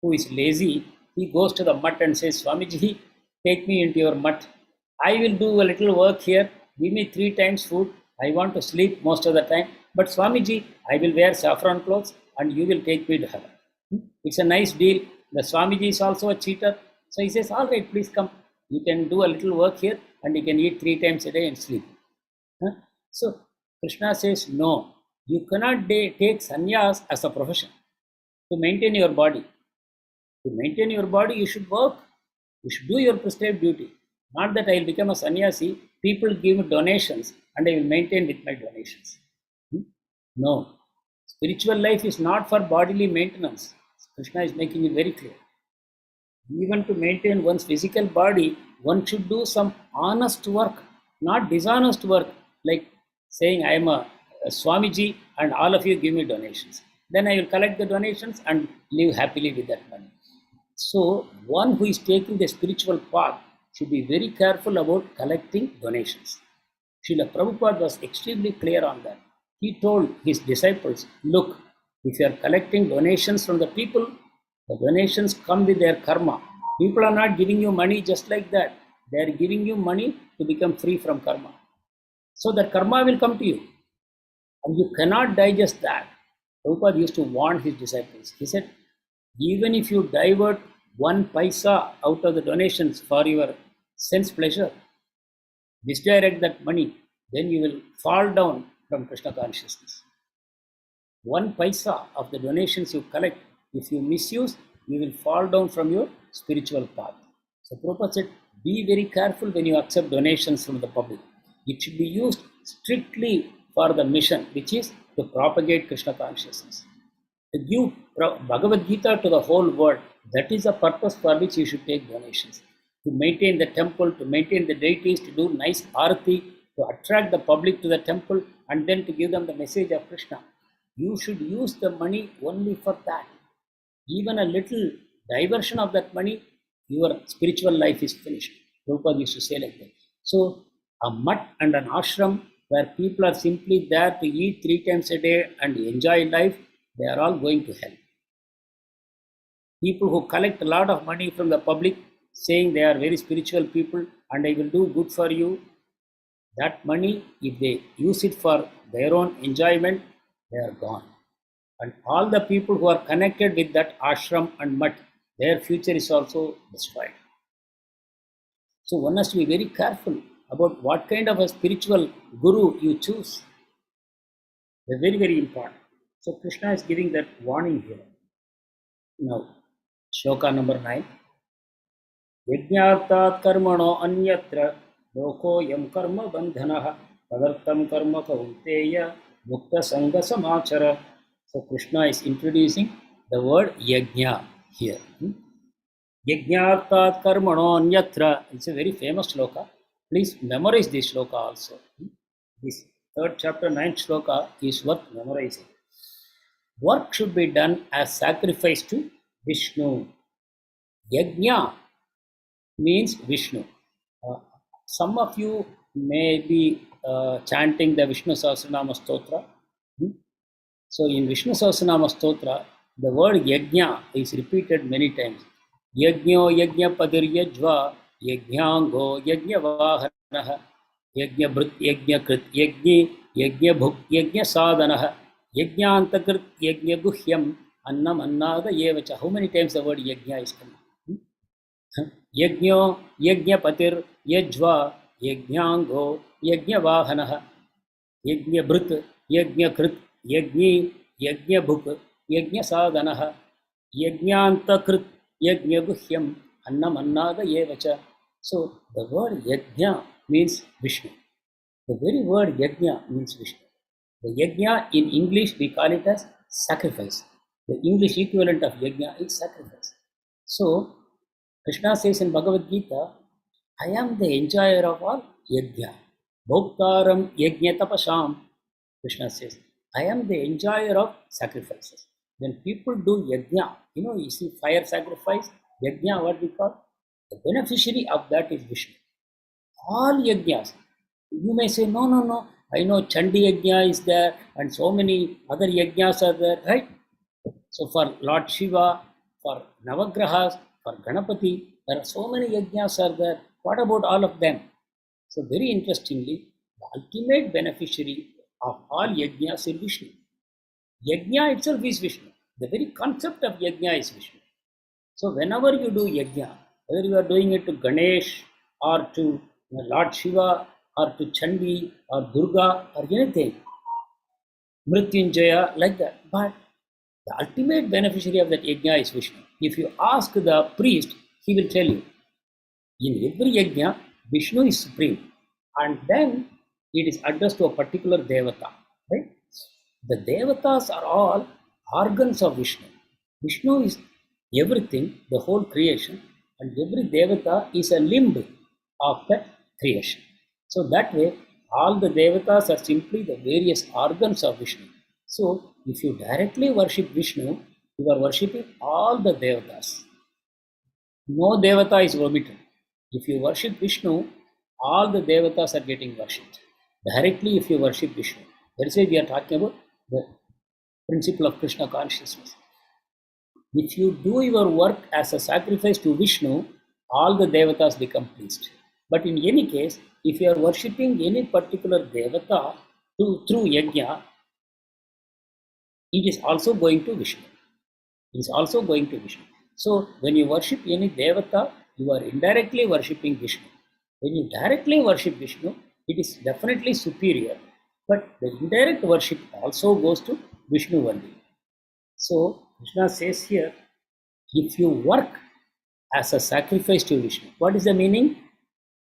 who is lazy, he goes to the mutt and says, Swamiji, take me into your mutt. I will do a little work here, give me 3 times food. I want to sleep most of the time. But Swamiji, I will wear saffron clothes and you will take me to heaven. It's a nice deal. The Swamiji is also a cheater. So he says, all right, please come. You can do a little work here and you can eat 3 times a day and sleep. So Krishna says, no, you cannot take sannyas as a profession to maintain your body. To maintain your body, you should work. You should do your prescribed duty. Not that I will become a sannyasi, people give me donations and I will maintain with my donations. No. Spiritual life is not for bodily maintenance. Krishna is making it very clear. Even to maintain one's physical body, one should do some honest work, not dishonest work, like saying I am a Swamiji and all of you give me donations. Then I will collect the donations and live happily with that money. So one who is taking the spiritual path should be very careful about collecting donations. Srila Prabhupada was extremely clear on that. He told his disciples, look, if you are collecting donations from the people, the donations come with their karma. People are not giving you money just like that. They are giving you money to become free from karma. So that karma will come to you. And you cannot digest that. Prabhupada used to warn his disciples. He said, even if you divert 1 paisa out of the donations for your sense pleasure, misdirect that money, then you will fall down from Krishna consciousness. 1 paisa of the donations you collect, if you misuse, you will fall down from your spiritual path. So Prabhupada said, be very careful when you accept donations from the public. It should be used strictly for the mission, which is to propagate Krishna consciousness. To give Bhagavad Gita to the whole world, that is the purpose for which you should take donations. To maintain the temple, to maintain the deities, to do nice arati, to attract the public to the temple, and then to give them the message of Krishna. You should use the money only for that. Even a little diversion of that money, your spiritual life is finished. Prabhupada used to say like that. So, a mutt and an ashram where people are simply there to eat 3 times a day and enjoy life, they are all going to hell. People who collect a lot of money from the public, saying they are very spiritual people and I will do good for you, that money, if they use it for their own enjoyment, they are gone. And all the people who are connected with that ashram and mutt, their future is also destroyed. So one has to be very careful about what kind of a spiritual guru you choose. They're very, very important. So Krishna is giving that warning here. Now, shloka number 9. Yajñārtāt karmano anyatra loko yam karma bandhanah tadartam karma kaunteya mukta sangha samachara. So Krishna is introducing the word yajna here. Yajñārtāt karmano anyatra. It's a very famous shloka. Please memorize this shloka also. This 3rd chapter 9th shloka is worth memorizing. Work should be done as sacrifice to Vishnu. Yajna means Vishnu. Some of you may be chanting the Vishnu Sahasranama Stotra. So in Vishnu Sahasranama Stotra, the word Yajna is repeated many times. Yajño Yajña Padir Yajva Yajñango Yajña Vahanaha Yajña Bhrit Yajña Krit Yajñi Yajña Bhuk Yajña Sadhanaha Yajñantakrit Yajña Guhyam Annam Annada Yevacha. How many times the word Yajña is coming? Yajño Yajña Patir Yajva Yajñango Yajña Vahanaha Yajña Bhrit Yajña Krit Yajñi Yajña Bhuk Yajña Sadhanaha Yajñantakrit Yajña Guhyam Annam Annada Yevacha. So the word Yajna means Vishnu. The very word Yajna means Vishnu. The Yajna in English we call it as sacrifice. The English equivalent of Yajna is sacrifice. So Krishna says in Bhagavad Gita, I am the enjoyer of all Yajna. Bhoktaram Yajna Tapasham. Krishna says, I am the enjoyer of sacrifices. When people do Yajna, you see fire sacrifice, Yajna, what we call? The beneficiary of that is Vishnu. All Yajnas. You may say, no. I know Chandi Yajna is there and so many other Yajnas are there, right? So for Lord Shiva, for Navagrahas, for Ganapati, there are so many Yajnas are there. What about all of them? So very interestingly, The ultimate beneficiary of all yajnas is Vishnu. Yajna itself is Vishnu. The very concept of yajna is Vishnu. So whenever you do yajna, whether you are doing it to Ganesh or to Lord Shiva or to Chandi or Durga or anything, Mrityunjaya, like that. But the ultimate beneficiary of that yajna is Vishnu. If you ask the priest, he will tell you, in every yajna, Vishnu is supreme. And then it is addressed to a particular devata. Right? The devatas are all organs of Vishnu. Vishnu is everything, the whole creation, and every devata is a limb of that creation. So that way, all the devatas are simply the various organs of Vishnu. So if you directly worship Vishnu, you are worshipping all the devatas. No devata is omitted. If you worship Vishnu, all the devatas are getting worshipped. Directly if you worship Vishnu. That is why we are talking about the principle of Krishna consciousness. If you do your work as a sacrifice to Vishnu, all the devatas become pleased. But in any case, if you are worshipping any particular devata through yajna, it is also going to Vishnu. It is also going to Vishnu. So when you worship any devata, you are indirectly worshipping Vishnu. When you directly worship Vishnu, it is definitely superior. But the indirect worship also goes to Vishnu only. So Krishna says here, if you work as a sacrifice to Vishnu, what is the meaning?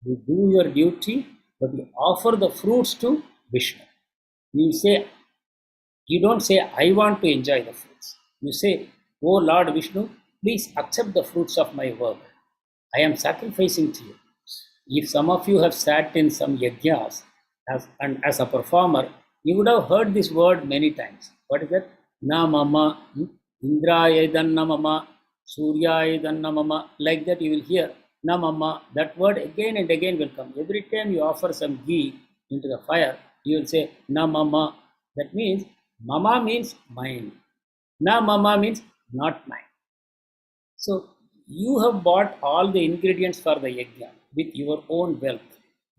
You do your duty, but you offer the fruits to Vishnu. You don't say, I want to enjoy the fruits. You say, oh Lord Vishnu, please accept the fruits of my work. I am sacrificing to you. If some of you have sat in some yajnas as a performer, you would have heard this word many times. What is that? Na mama, Indraya danna mama, Suryaya danna mama. Like that you will hear. Na mama. That word again and again will come. Every time you offer some ghee into the fire, you will say na mama. That means mama means mine. Na mama means not mine. So you have bought all the ingredients for the yajna with your own wealth,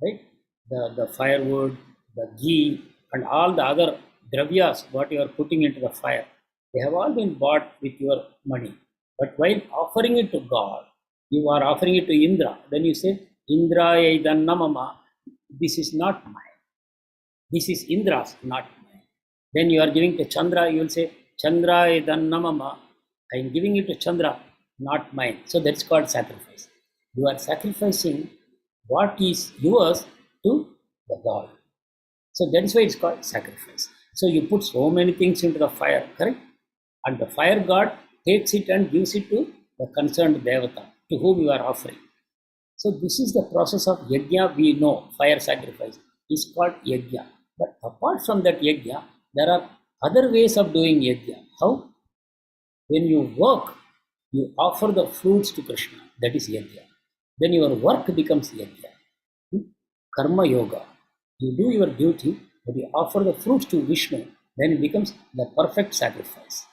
right? The firewood, the ghee, and all the other dravyas, what you are putting into the fire, they have all been bought with your money. But while offering it to God, you are offering it to Indra. Then you say, Indraya idanna mama, this is not mine. This is Indra's, not mine. Then you are giving to Chandra, you will say, Chandraya idanna mama, I am giving it to Chandra, not mine. So that's called sacrifice. You are sacrificing what is yours to the God. So that is why it's called sacrifice. So you put so many things into the fire, correct? And the fire god takes it and gives it to the concerned devata to whom you are offering. So this is the process of yajna. We know fire sacrifice is called yajna. But apart from that yajna, there are other ways of doing yajna. How? When you work, you offer the fruits to Krishna. That is yajna. Then your work becomes yajna. Karma yoga. You do your duty, but you offer the fruits to Vishnu. Then it becomes the perfect sacrifice.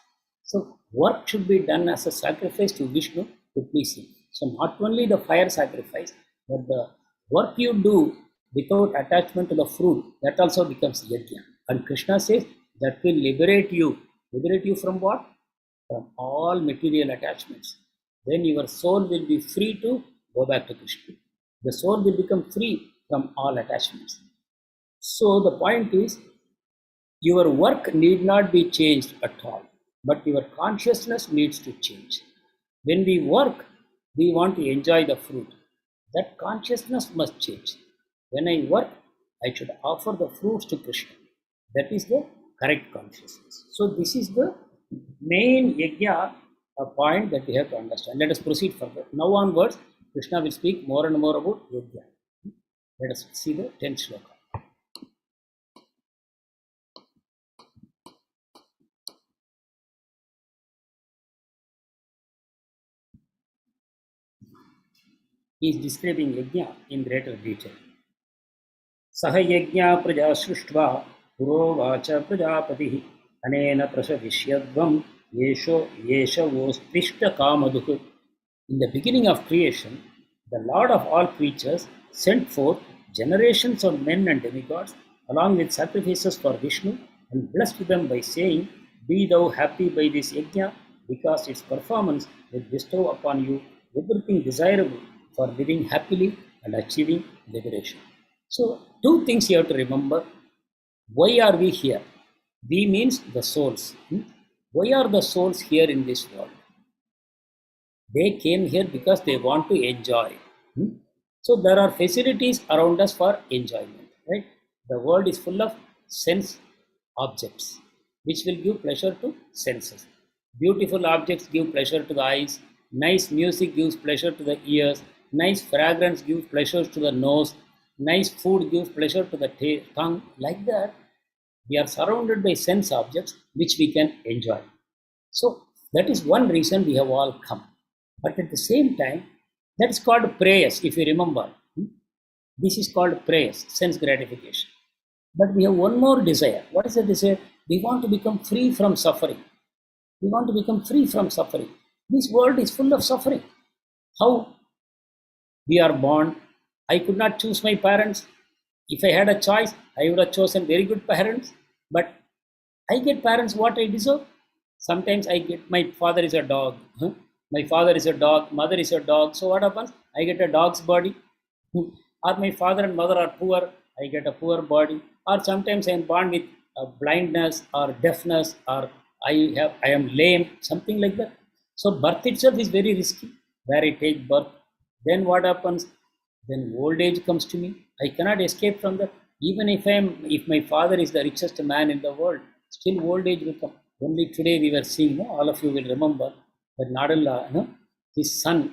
So work should be done as a sacrifice to Vishnu to please him. So not only the fire sacrifice, but the work you do without attachment to the fruit, that also becomes yajna. And Krishna says that will liberate you. Liberate you from what? From all material attachments. Then your soul will be free to go back to Krishna. The soul will become free from all attachments. So the point is, your work need not be changed at all, but your consciousness needs to change. When we work, we want to enjoy the fruit. That consciousness must change. When I work, I should offer the fruits to Krishna. That is the correct consciousness. So this is the main yajna point that we have to understand. Let us proceed further. Now onwards, Krishna will speak more and more about yajna. Let us see the 10th shloka. He is describing yajna in greater detail. Saha yajna praja srishtva purovacha prajapatihi anena prasavishyadvam yesha vospishta kamaduh. In the beginning of creation, the Lord of all creatures sent forth generations of men and demigods, along with sacrifices for Vishnu, and blessed them by saying, "Be thou happy by this yajna, because its performance will bestow upon you everything desirable for living happily and achieving liberation." So, two things you have to remember. Why are we here? We means the souls. Why are the souls here in this world? They came here because they want to enjoy. So there are facilities around us for enjoyment, right? The world is full of sense objects, which will give pleasure to senses. Beautiful objects give pleasure to the eyes. Nice music gives pleasure to the ears. Nice fragrance gives pleasure to the nose. Nice food gives pleasure to the tongue. Like that, we are surrounded by sense objects which we can enjoy. So that is one reason we have all come. But at the same time, that is called prayers, if you remember. This is called prayers, sense gratification. But we have one more desire. What is the desire? We want to become free from suffering. We want to become free from suffering. This world is full of suffering. How? We are born. I could not choose my parents. If I had a choice, I would have chosen very good parents. But I get parents what I deserve. Sometimes I get, my father is a dog. My father is a dog, mother is a dog. So what happens? I get a dog's body. Or my father and mother are poor, I get a poor body. Or sometimes I am born with blindness or deafness, or I am lame, something like that. So birth itself is very risky, where I take birth. Then what happens? Then old age comes to me. I cannot escape from that. Even if my father is the richest man in the world, still old age will come. Only today we were seeing, all of you will remember, that Nadalla, his son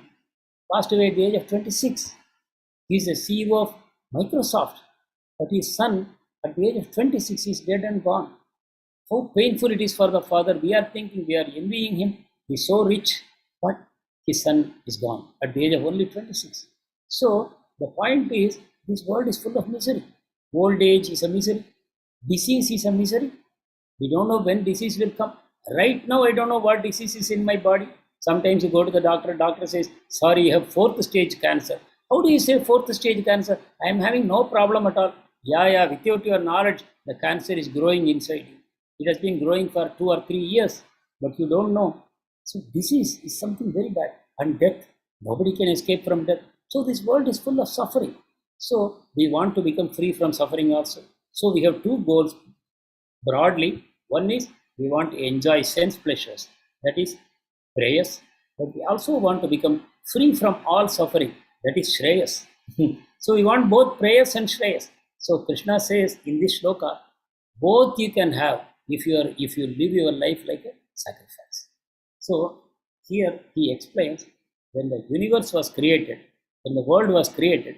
passed away at the age of 26. He is the CEO of Microsoft, but his son at the age of 26 is dead and gone. How painful it is for the father. We are thinking, we are envying him. He is so rich, but his son is gone at the age of only 26. So the point is, this world is full of misery. Old age is a misery. Disease is a misery. We don't know when disease will come. Right now, I don't know what disease is in my body. Sometimes you go to the doctor says, sorry, you have 4th stage cancer. How do you say 4th stage cancer? I am having no problem at all. Yeah, without your knowledge, the cancer is growing inside you. It has been growing for 2 or 3 years, but you don't know. So disease is something very bad. And death, nobody can escape from death. So this world is full of suffering. So we want to become free from suffering also. So we have two goals broadly. One is we want to enjoy sense pleasures, that is prayas, but we also want to become free from all suffering, that is shreyas. So we want both prayers and shreyas. So Krishna says in this shloka, both you can have if you live your life like a sacrifice. So here he explains, when the universe was created, when the world was created,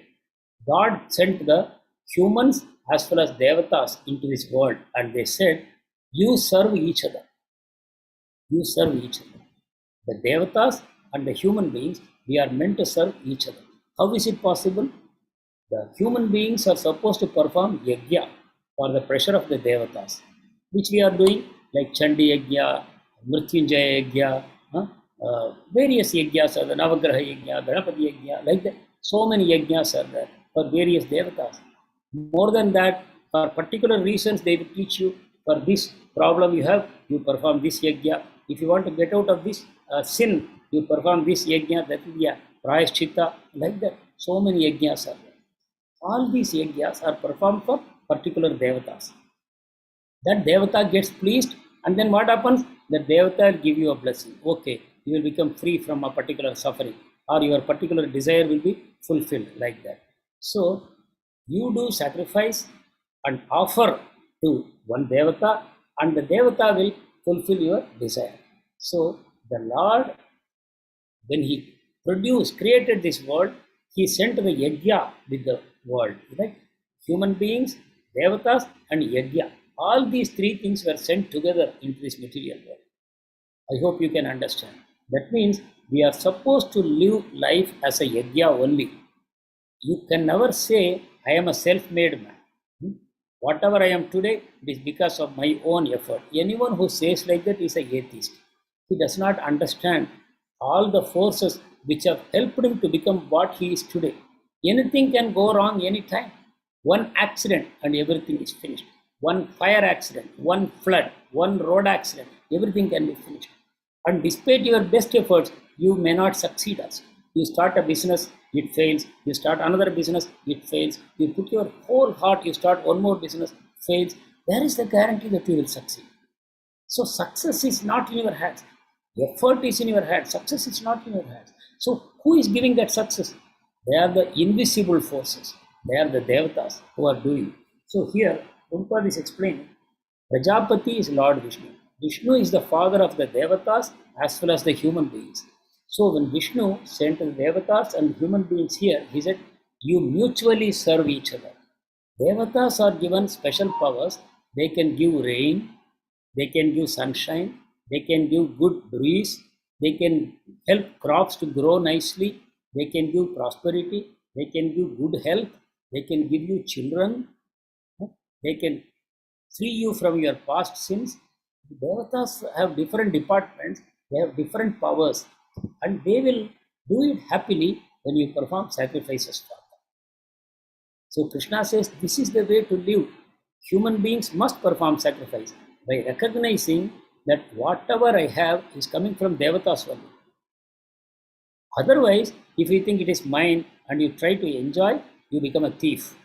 God sent the humans as well as devatas into this world, and they said, you serve each other. You serve each other. The devatas and the human beings, we are meant to serve each other. How is it possible? The human beings are supposed to perform yajna for the pressure of the devatas, which we are doing, like Chandi yajna, Mrityunjaya yajna, various yajnas are the Navagraha yajna, Ganapati yajna, like that. So many yajnas are there for various devatas. More than that, for particular reasons, they will teach you, for this problem you have, you perform this yajna. If you want to get out of this sin, you perform this yajna, that is prayaschitta, like that. So many yajnas are there. All these yajnas are performed for particular devatas. That devata gets pleased, and then what happens? The devata will give you a blessing. Okay, you will become free from a particular suffering, or your particular desire will be fulfilled, like that. So you do sacrifice and offer to one devata, and the devata will fulfill your desire. So the Lord, when he created this world, he sent the yajna with the world, right? Human beings, devatas, and yajna. All these three things were sent together into this material world. I hope you can understand. That means we are supposed to live life as a yajna only. You can never say, I am a self-made man. Whatever I am today, it is because of my own effort. Anyone who says like that is an atheist. He does not understand all the forces which have helped him to become what he is today. Anything can go wrong anytime. One accident and everything is finished. One fire accident, one flood, one road accident, everything can be finished. And despite your best efforts, you may not succeed also. You start a business, it fails. You start another business, it fails. You put your whole heart, you start one more business, fails. There is the guarantee that you will succeed. So success is not in your hands. Effort is in your hands. Success is not in your hands. So who is giving that success? They are the invisible forces. They are the devatas who are doing. So here, Prabhupada is explaining, Prajapati is Lord Vishnu. Vishnu is the father of the devatas as well as the human beings. So when Vishnu sent the devatas and human beings here, he said, you mutually serve each other. Devatas are given special powers. They can give rain, they can give sunshine, they can give good breeze, they can help crops to grow nicely, they can give prosperity, they can give good health, they can give you children, they can free you from your past sins. Devatas have different departments, they have different powers, and they will do it happily when you perform sacrifices for them. So Krishna says this is the way to live. Human beings must perform sacrifice by recognizing that whatever I have is coming from Devatas only. Otherwise, if you think it is mine and you try to enjoy, you become a thief.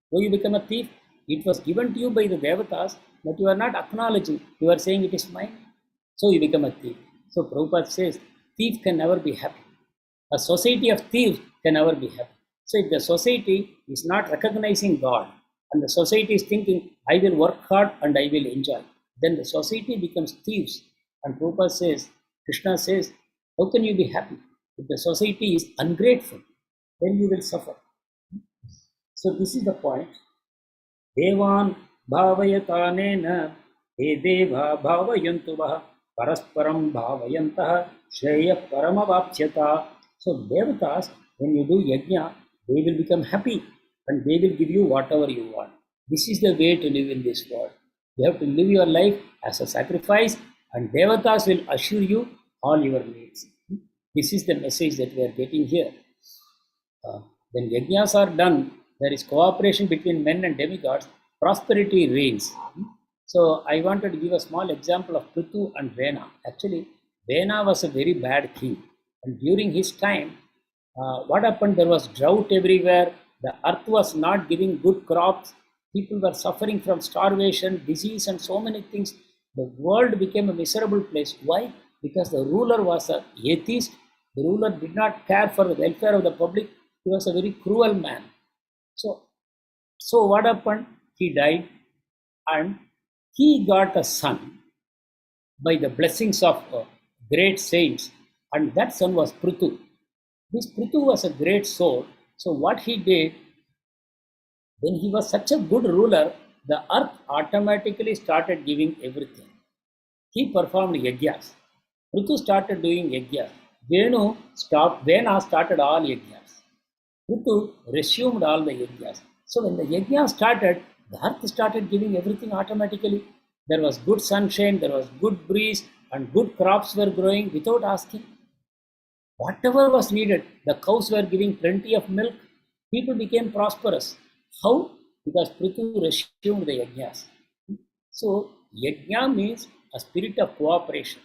When you become a thief, it was given to you by the Devatas, but you are not acknowledging, you are saying it is mine. So you become a thief. So Prabhupada says, thief can never be happy. A society of thieves can never be happy. So if the society is not recognizing God, and the society is thinking, I will work hard and I will enjoy, then the society becomes thieves. And Prabhupada says, Krishna says, how can you be happy? If the society is ungrateful, then you will suffer. So this is the point. Devan bhavayatanena he deva bhavayantu vaha parasparam bhavayantaha shreya paramavapsyata. So devatas, when you do yajna, they will become happy and they will give you whatever you want. This is the way to live in this world. You have to live your life as a sacrifice, and devatas will assure you all your needs. This is the message that we are getting here. When yajnas are done, there is cooperation between men and demigods, prosperity reigns. So I wanted to give a small example of Prithu and Vena. Actually, Vena was a very bad king. And during his time, what happened? There was drought everywhere. The earth was not giving good crops. People were suffering from starvation, disease, and so many things. The world became a miserable place. Why? Because the ruler was an atheist. The ruler did not care for the welfare of the public. He was a very cruel man. So what happened? He died, and he got a son by the blessings of great saints, and that son was Prithu. This Prithu was a great soul. So what he did, when he was such a good ruler, the earth automatically started giving everything. He performed yajnas. Prithu started doing yajnas. Vena started all yajnas. Prithu resumed all the yajnas. So when the yajna started, the earth started giving everything automatically. There was good sunshine, there was good breeze, and good crops were growing without asking. Whatever was needed, the cows were giving plenty of milk. People became prosperous. How? Because Prithu resumed the yajnas. So yajna means a spirit of cooperation.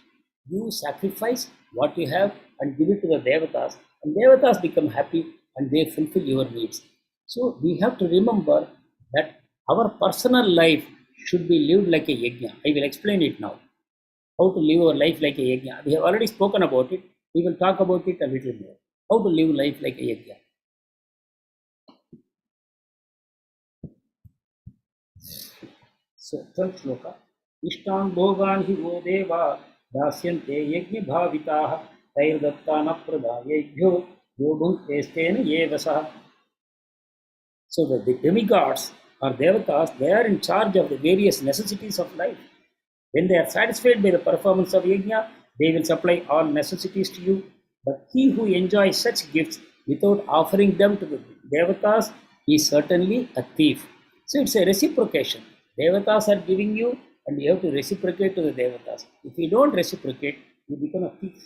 You sacrifice what you have and give it to the devatas, and devatas become happy and they fulfill your needs. So we have to remember that our personal life should be lived like a yajna. I will explain it now. How to live our life like a yajna. We have already spoken about it. We will talk about it a little more. How to live life like a yajna. So, 12th shloka. Ishtan bhogan hi vo deva dasyante yajna bhavitaha tairdattana pradayebhyo yodhunte stena yevasah. So the demigods or devatas, they are in charge of the various necessities of life. When they are satisfied by the performance of yajna, they will supply all necessities to you. But he who enjoys such gifts without offering them to the devatas is certainly a thief. So it's a reciprocation. Devatas are giving you, and you have to reciprocate to the devatas. If you don't reciprocate, you become a thief.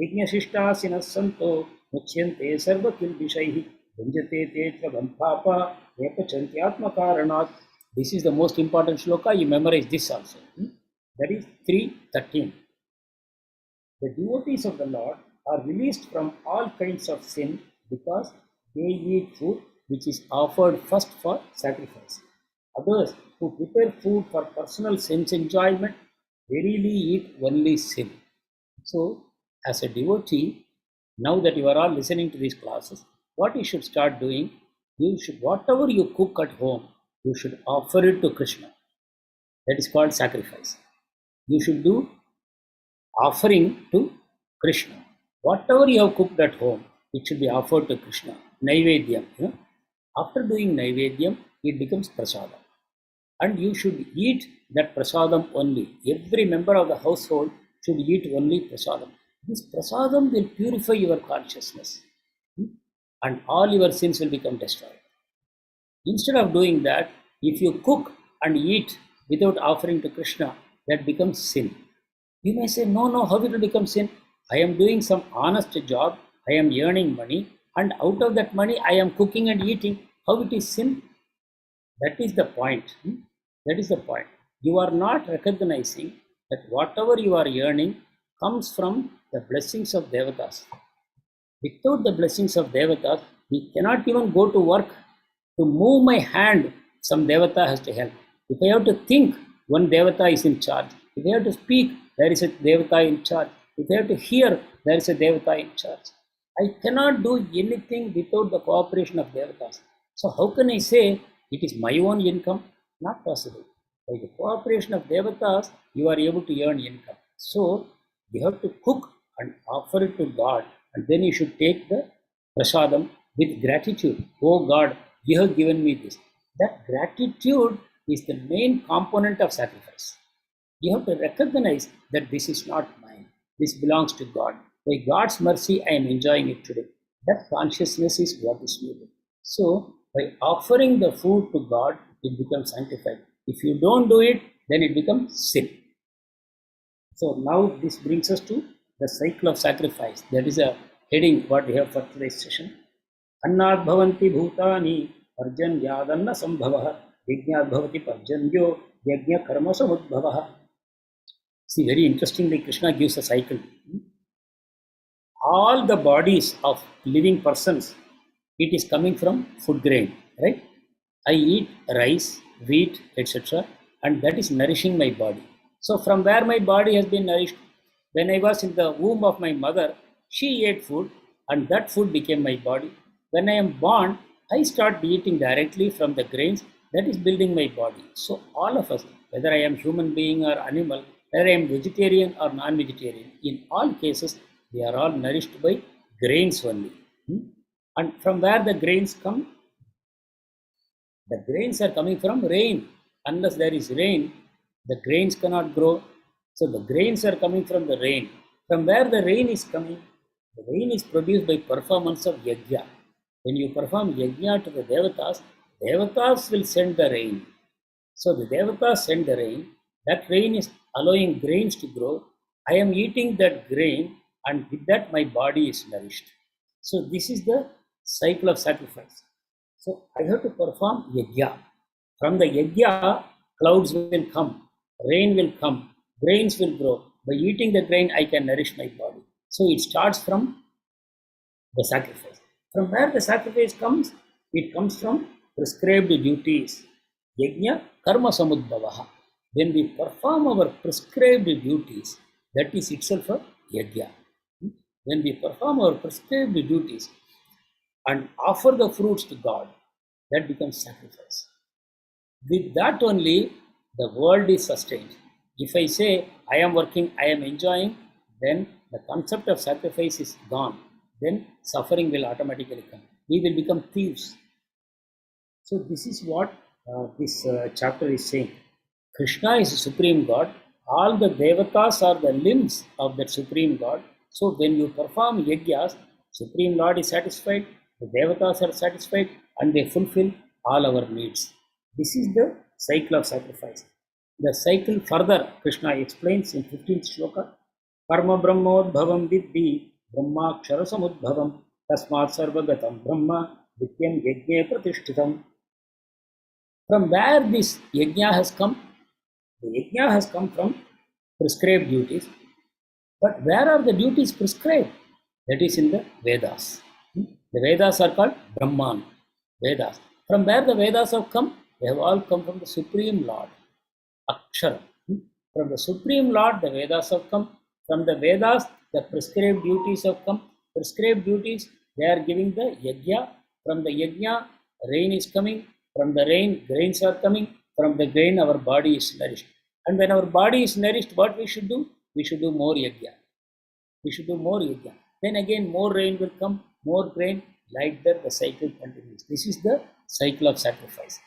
Yajna shishta sinasanto muchyante sarva kilbishaihi Bhunjate tetra bhampapa repachantyatma karanat. This is the most important shloka. You memorize this also. That is 3:13. The devotees of the Lord are released from all kinds of sin because they eat food which is offered first for sacrifice. Others who prepare food for personal sense enjoyment verily eat only sin. So, as a devotee, now that you are all listening to these classes, what you should start doing, you should, whatever you cook at home, you should offer it to Krishna. That is called sacrifice. You should do offering to Krishna. Whatever you have cooked at home, it should be offered to Krishna. Naivedyam. After doing Naivedyam, it becomes prasadam. And you should eat that prasadam only. Every member of the household should eat only prasadam. This prasadam will purify your consciousness. And all your sins will become destroyed. Instead of doing that, if you cook and eat without offering to Krishna, that becomes sin. You may say, no, how it will become sin? I am doing some honest job, I am earning money, and out of that money I am cooking and eating. How it is sin? That is the point. That is the point. You are not recognizing that whatever you are earning comes from the blessings of Devatas. Without the blessings of Devatas, we cannot even go to work. To move my hand, some Devata has to help. If I have to think, one Devata is in charge. If I have to speak, there is a Devata in charge. If I have to hear, there is a Devata in charge. I cannot do anything without the cooperation of Devatas. So how can I say it is my own income? Not possible. By the cooperation of Devatas, you are able to earn income. So you have to cook and offer it to God, and then you should take the prasadam with gratitude. Oh God, you have given me this. That gratitude is the main component of sacrifice. You have to recognize that this is not mine. This belongs to God. By God's mercy, I am enjoying it today. That consciousness is what is needed. So, by offering the food to God, it becomes sanctified. If you don't do it, then it becomes sin. So now this brings us to the cycle of sacrifice. That is a heading what we have for today's session. Annad bhavanti bhutani parjanyadanna sambhavah yajnad bhavati parjanyo yajna karma samudbhavah. See, very interestingly, Krishna gives a cycle. All the bodies of living persons, it is coming from food grain, right? I eat rice, wheat, etc., and that is nourishing my body. So from where my body has been nourished, when I was in the womb of my mother, she ate food and that food became my body. When I am born, I start eating directly from the grains that is building my body. So all of us, whether I am human being or animal, whether I am vegetarian or non-vegetarian, in all cases, they are all nourished by grains only. And from where the grains come? The grains are coming from rain. Unless there is rain, the grains cannot grow. So the grains are coming from the rain. From where the rain is coming? The rain is produced by performance of yajna. When you perform yajna to the Devatas, Devatas will send the rain. So the Devatas send the rain. That rain is allowing grains to grow. I am eating that grain, and with that my body is nourished. So this is the cycle of sacrifice. So I have to perform yajna. From the yajna, clouds will come, rain will come, grains will grow. By eating the grain, I can nourish my body. So it starts from the sacrifice. From where the sacrifice comes? It comes from prescribed duties. Yajna karma samudbhavaha. When we perform our prescribed duties, that is itself a yajna. When we perform our prescribed duties and offer the fruits to God, that becomes sacrifice. With that only, the world is sustained. If I say, I am working, I am enjoying, then the concept of sacrifice is gone. Then suffering will automatically come. We will become thieves. So this is what this chapter is saying. Krishna is the Supreme God. All the Devatas are the limbs of that Supreme God. So when you perform yajnas, Supreme Lord is satisfied, the Devatas are satisfied, and they fulfill all our needs. This is the cycle of sacrifice. The cycle further, Krishna explains in 15th shloka. Karma brahmodbhavam vidhi brahmakshara samudbhavam tasmat sarvagatam brahma Nityam yajna pratishtitam. From where this yajna has come? The yajna has come from prescribed duties. But where are the duties prescribed? That is in the Vedas. The Vedas are called Brahman. Vedas. From where the Vedas have come? They have all come from the Supreme Lord. Akshara. From the Supreme Lord, the Vedas have come. From the Vedas, the prescribed duties have come. Prescribed duties, they are giving the yajna. From the yajna, rain is coming. From the rain, grains are coming. From the grain, our body is nourished. And when our body is nourished, what we should do? We should do more yajna. We should do more yajna. Then again, more rain will come, more grain. Like that, the cycle continues. This is the cycle of sacrifice.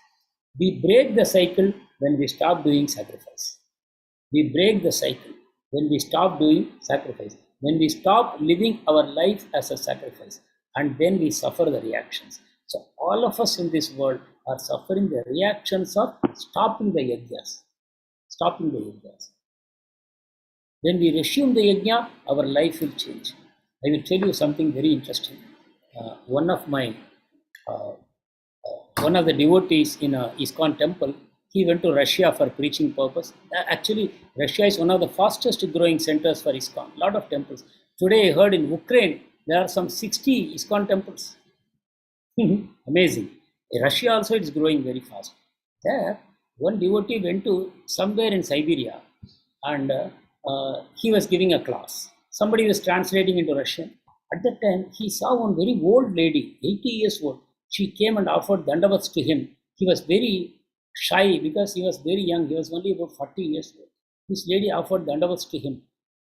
We break the cycle when we stop doing sacrifice. We break the cycle when we stop doing sacrifice. When we stop living our life as a sacrifice, and then we suffer the reactions. So all of us in this world are suffering the reactions of stopping the yajnas. Stopping the yajnas. When we resume the yajna, our life will change. I will tell you something very interesting. One of the devotees in a ISKCON temple, he went to Russia for preaching purpose. Actually, Russia is one of the fastest growing centers for ISKCON. A lot of temples. Today, I heard in Ukraine, there are some 60 ISKCON temples. Amazing. In Russia also, it's growing very fast. There, one devotee went to somewhere in Siberia, and he was giving a class. Somebody was translating into Russian. At that time, he saw one very old lady, 80 years old. She came and offered dandavats to him. He was very shy because he was very young. He was only about 40 years old. This lady offered dandavats to him.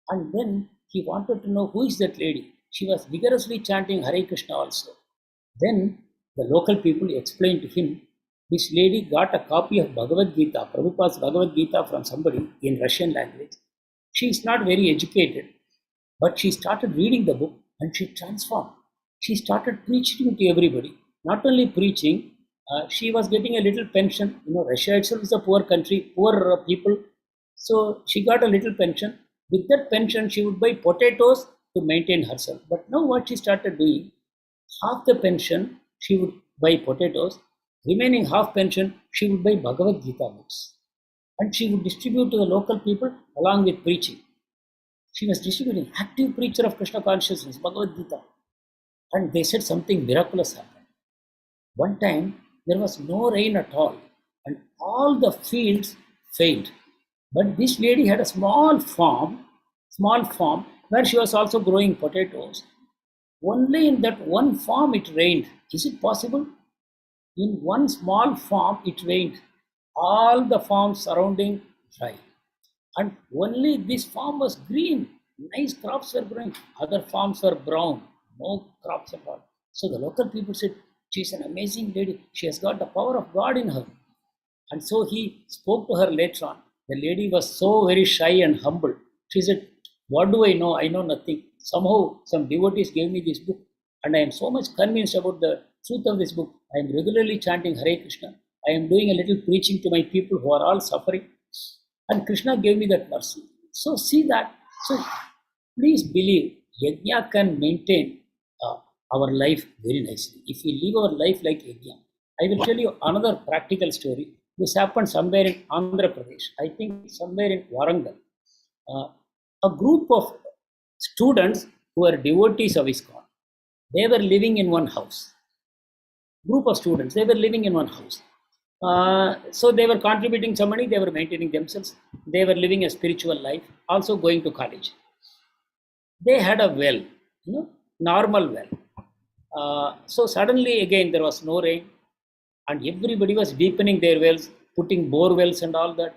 And then he wanted to know who is that lady. She was vigorously chanting Hare Krishna also. Then the local people explained to him, this lady got a copy of Bhagavad Gita, Prabhupada's Bhagavad Gita from somebody in Russian language. She is not very educated, but she started reading the book and she transformed. She started preaching to everybody. Not only preaching, she was getting a little pension. Russia itself is a poor country, poor people. So she got a little pension. With that pension, she would buy potatoes to maintain herself. But now what she started doing, half the pension, she would buy potatoes. Remaining half pension, she would buy Bhagavad Gita books. And she would distribute to the local people along with preaching. She was distributing, active preacher of Krishna consciousness, Bhagavad Gita. And they said something miraculous happened. One time, there was no rain at all, and all the fields failed. But this lady had a small farm where she was also growing potatoes. Only in that one farm it rained. Is it possible? In one small farm it rained. All the farms surrounding dry. And only this farm was green. Nice crops were growing. Other farms were brown. No crops at all. So the local people said, she's an amazing lady. She has got the power of God in her. And so he spoke to her later on. The lady was so very shy and humble. She said, what do I know? I know nothing. Somehow some devotees gave me this book. And I am so much convinced about the truth of this book. I am regularly chanting Hare Krishna. I am doing a little preaching to my people who are all suffering. And Krishna gave me that mercy. So see that. So please believe, yajna can maintain our life very nicely. If we live our life like yajna. I will tell you another practical story. This happened somewhere in Andhra Pradesh. I think somewhere in Warangal. A group of students who are devotees of ISKCON, they were living in one house. Group of students, they were living in one house. So they were contributing some money, they were maintaining themselves. They were living a spiritual life, also going to college. They had a well, normal well. So suddenly again there was no rain and everybody was deepening their wells, putting bore wells and all that.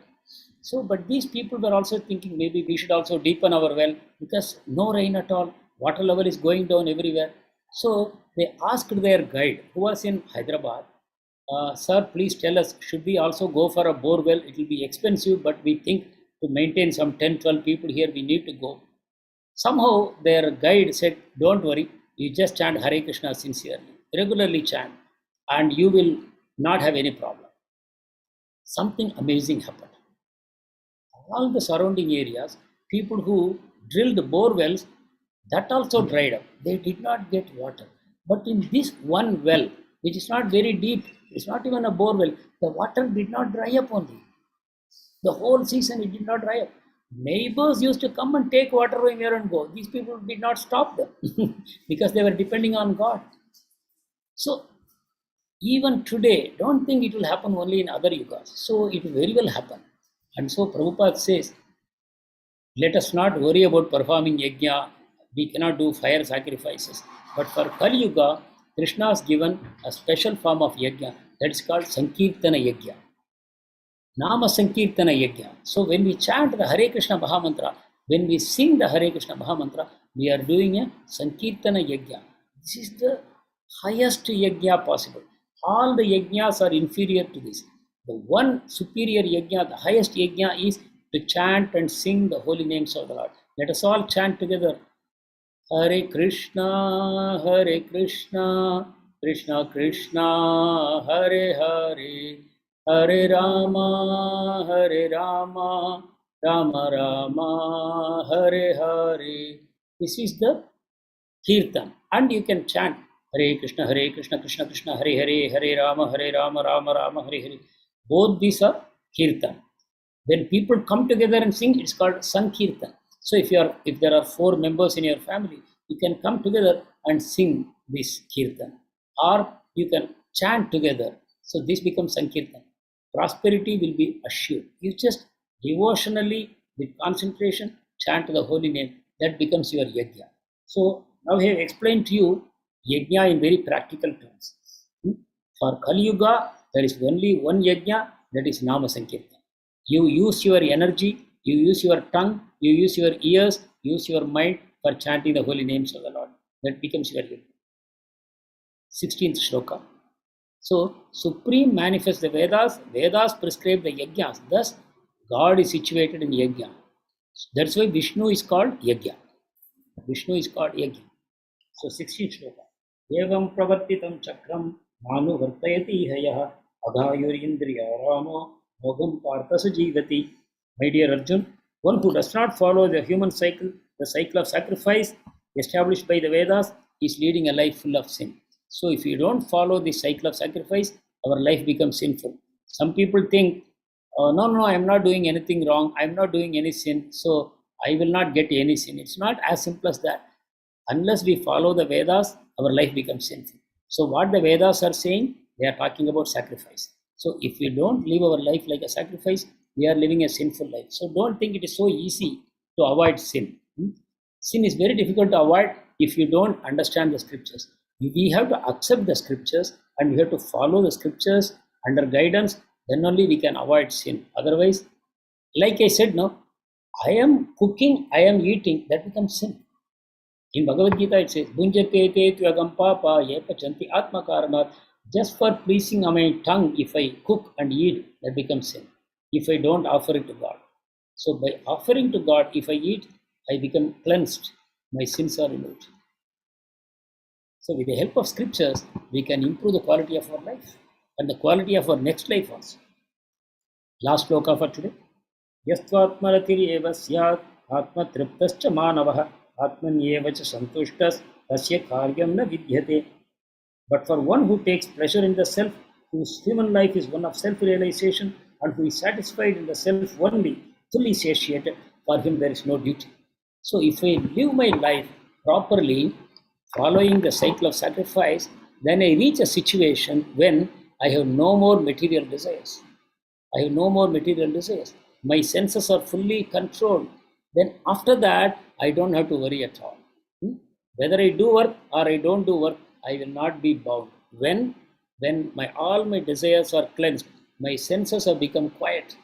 So, but these people were also thinking maybe we should also deepen our well because no rain at all, water level is going down everywhere. So they asked their guide who was in Hyderabad, sir, please tell us, should we also go for a bore well? It will be expensive, but we think to maintain some 10, 12 people here, we need to go. Somehow their guide said, don't worry, you just chant Hare Krishna sincerely, regularly chant, and you will not have any problem. Something amazing happened. All the surrounding areas, people who drilled bore wells, that also dried up. They did not get water. But in this one well, which is not very deep. It's not even a bore well. The water did not dry up only. The whole season it did not dry up. Neighbors used to come and take water from here and go. These people did not stop them because they were depending on God. So even today, don't think it will happen only in other yugas. So it will very well happen. And so Prabhupada says, let us not worry about performing yajna. We cannot do fire sacrifices. But for Kali Yuga, Krishna has given a special form of yajna that is called Sankirtana Yajna. Nama Sankirtana Yajna. So when we chant the Hare Krishna Mahamantra, when we sing the Hare Krishna Mahamantra, we are doing a Sankirtana Yajna. This is the highest yajna possible. All the yajnas are inferior to this. The one superior yajna, the highest yajna is to chant and sing the holy names of the Lord. Let us all chant together. Hare Krishna, Krishna Krishna, Hare Hare, Hare Rama, Rama Rama, Hare Hare. This is the Kirtan. And you can chant Hare Krishna, Krishna Krishna, Hare Hare, Hare Rama, Rama Rama, Hare Hare. Both these are Kirtan. When people come together and sing, it's called Sankirtan. So if there are 4 members in your family, you can come together and sing this Kirtan. Or you can chant together. So this becomes Sankirtan. Prosperity will be assured. You just devotionally, with concentration, chant the holy name. That becomes your yajna. So now I have explained to you yajna in very practical terms. For Kali Yuga, there is only one yajna, that is Nama Sankirtan. You use your energy, you use your tongue, you use your ears, use your mind for chanting the holy names of the Lord. That becomes your yajna. 16th shloka. So, Supreme manifests the Vedas. Vedas prescribe the yajnas. Thus, God is situated in yajna. That's why Vishnu is called yajna. Vishnu is called yajna. So, 16th shloka. Evam pravartitam chakram manu vartayati hayah adhayurindriya ramo mogam partasa jivati. My dear Arjun, one who does not follow the human cycle, the cycle of sacrifice established by the Vedas, is leading a life full of sin. So if you don't follow the cycle of sacrifice, our life becomes sinful. Some people think, no, I am not doing anything wrong. I am not doing any sin. So I will not get any sin. It's not as simple as that. Unless we follow the Vedas, our life becomes sinful. So what the Vedas are saying, they are talking about sacrifice. So if we don't live our life like a sacrifice, we are living a sinful life. So don't think it is so easy to avoid sin. Sin is very difficult to avoid if you don't understand the scriptures. We have to accept the scriptures and we have to follow the scriptures under guidance. Then only we can avoid sin. Otherwise, like I said, no, I am cooking, I am eating, that becomes sin. In Bhagavad Gita it says, Bunjate te tvagam papa ye pachanti atma karanat. Just for pleasing on my tongue, if I cook and eat, that becomes sin. If I don't offer it to God. So by offering to God, if I eat, I become cleansed. My sins are removed. So with the help of scriptures, we can improve the quality of our life and the quality of our next life also. Last sloka for today. Yastvatmaratir eva syat atma triptascha manavaha atmanyeva cha santushtas tasya karyam na vidyate. But for one who takes pleasure in the self, whose human life is one of self-realization and who is satisfied in the self only, fully satiated, for him there is no duty. So if I live my life properly, following the cycle of sacrifice, then I reach a situation when I have no more material desires. I have no more material desires. My senses are fully controlled. Then after that, I don't have to worry at all. Whether I do work or I don't do work, I will not be bound. When all my desires are cleansed, my senses have become quiet.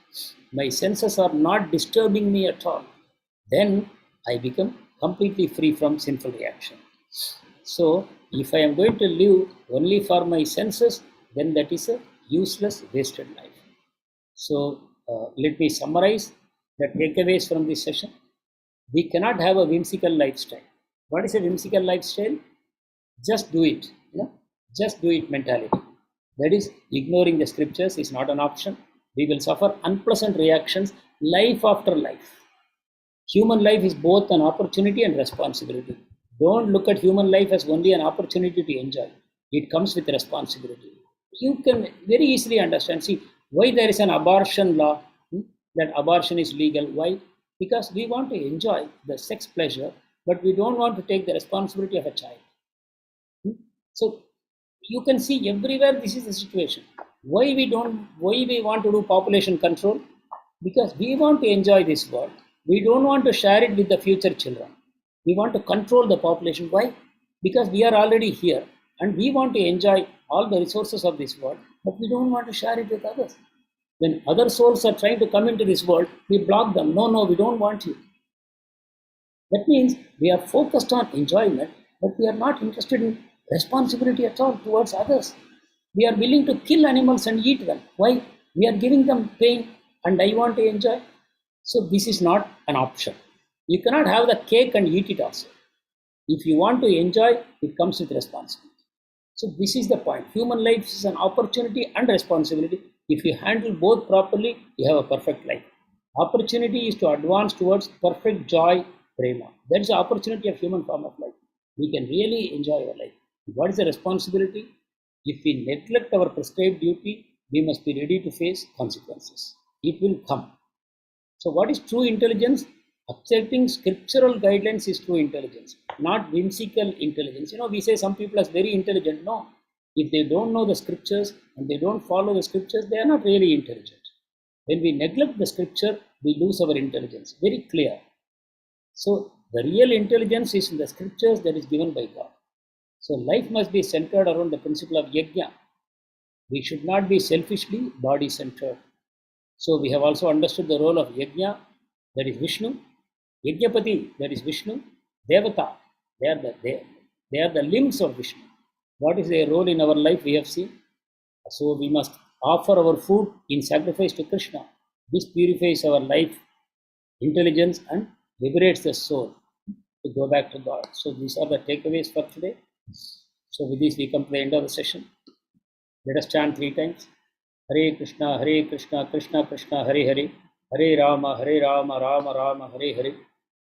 My senses are not disturbing me at all. Then I become completely free from sinful reaction. So, if I am going to live only for my senses, then that is a useless, wasted life. So, let me summarize the takeaways from this session. We cannot have a whimsical lifestyle. What is a whimsical lifestyle? Just do it. Just do it mentality. That is, ignoring the scriptures is not an option. We will suffer unpleasant reactions life after life. Human life is both an opportunity and responsibility. Don't look at human life as only an opportunity to enjoy. It comes with responsibility. You can very easily understand. See, why there is an abortion law, that abortion is legal. Why? Because we want to enjoy the sex pleasure, but we don't want to take the responsibility of a child. So you can see everywhere this is the situation. Why we want to do population control? Because we want to enjoy this world. We don't want to share it with the future children. We want to control the population. Why? Because we are already here and we want to enjoy all the resources of this world, but we don't want to share it with others. When other souls are trying to come into this world, we block them. No, we don't want you. That means we are focused on enjoyment, but we are not interested in responsibility at all towards others. We are willing to kill animals and eat them. Why? We are giving them pain and I want to enjoy. So this is not an option. You cannot have the cake and eat it also. If you want to enjoy, it comes with responsibility. So this is the point. Human life is an opportunity and responsibility. If you handle both properly, you have a perfect life. Opportunity is to advance towards perfect joy, prema. That is the opportunity of human form of life. We can really enjoy our life. What is the responsibility? If we neglect our prescribed duty, we must be ready to face consequences. It will come. So what is true intelligence? Accepting scriptural guidelines is true intelligence, not whimsical intelligence. We say some people are very intelligent. No. If they don't know the scriptures and they don't follow the scriptures, they are not really intelligent. When we neglect the scripture, we lose our intelligence. Very clear. So the real intelligence is in the scriptures that is given by God. So life must be centered around the principle of yajna. We should not be selfishly body-centered. So we have also understood the role of yajna, that is Vishnu, Yajnapati, that is Vishnu, Devata, they are the limbs of Vishnu. What is their role in our life? We have seen. So we must offer our food in sacrifice to Krishna. This purifies our life, intelligence, and liberates the soul to go back to God. So these are the takeaways for today. So with this we come to the end of the session. Let us chant 3 times. Hare Krishna, Krishna Krishna, Hare Hare, Hare Rama, Rama Rama, Hare Hare,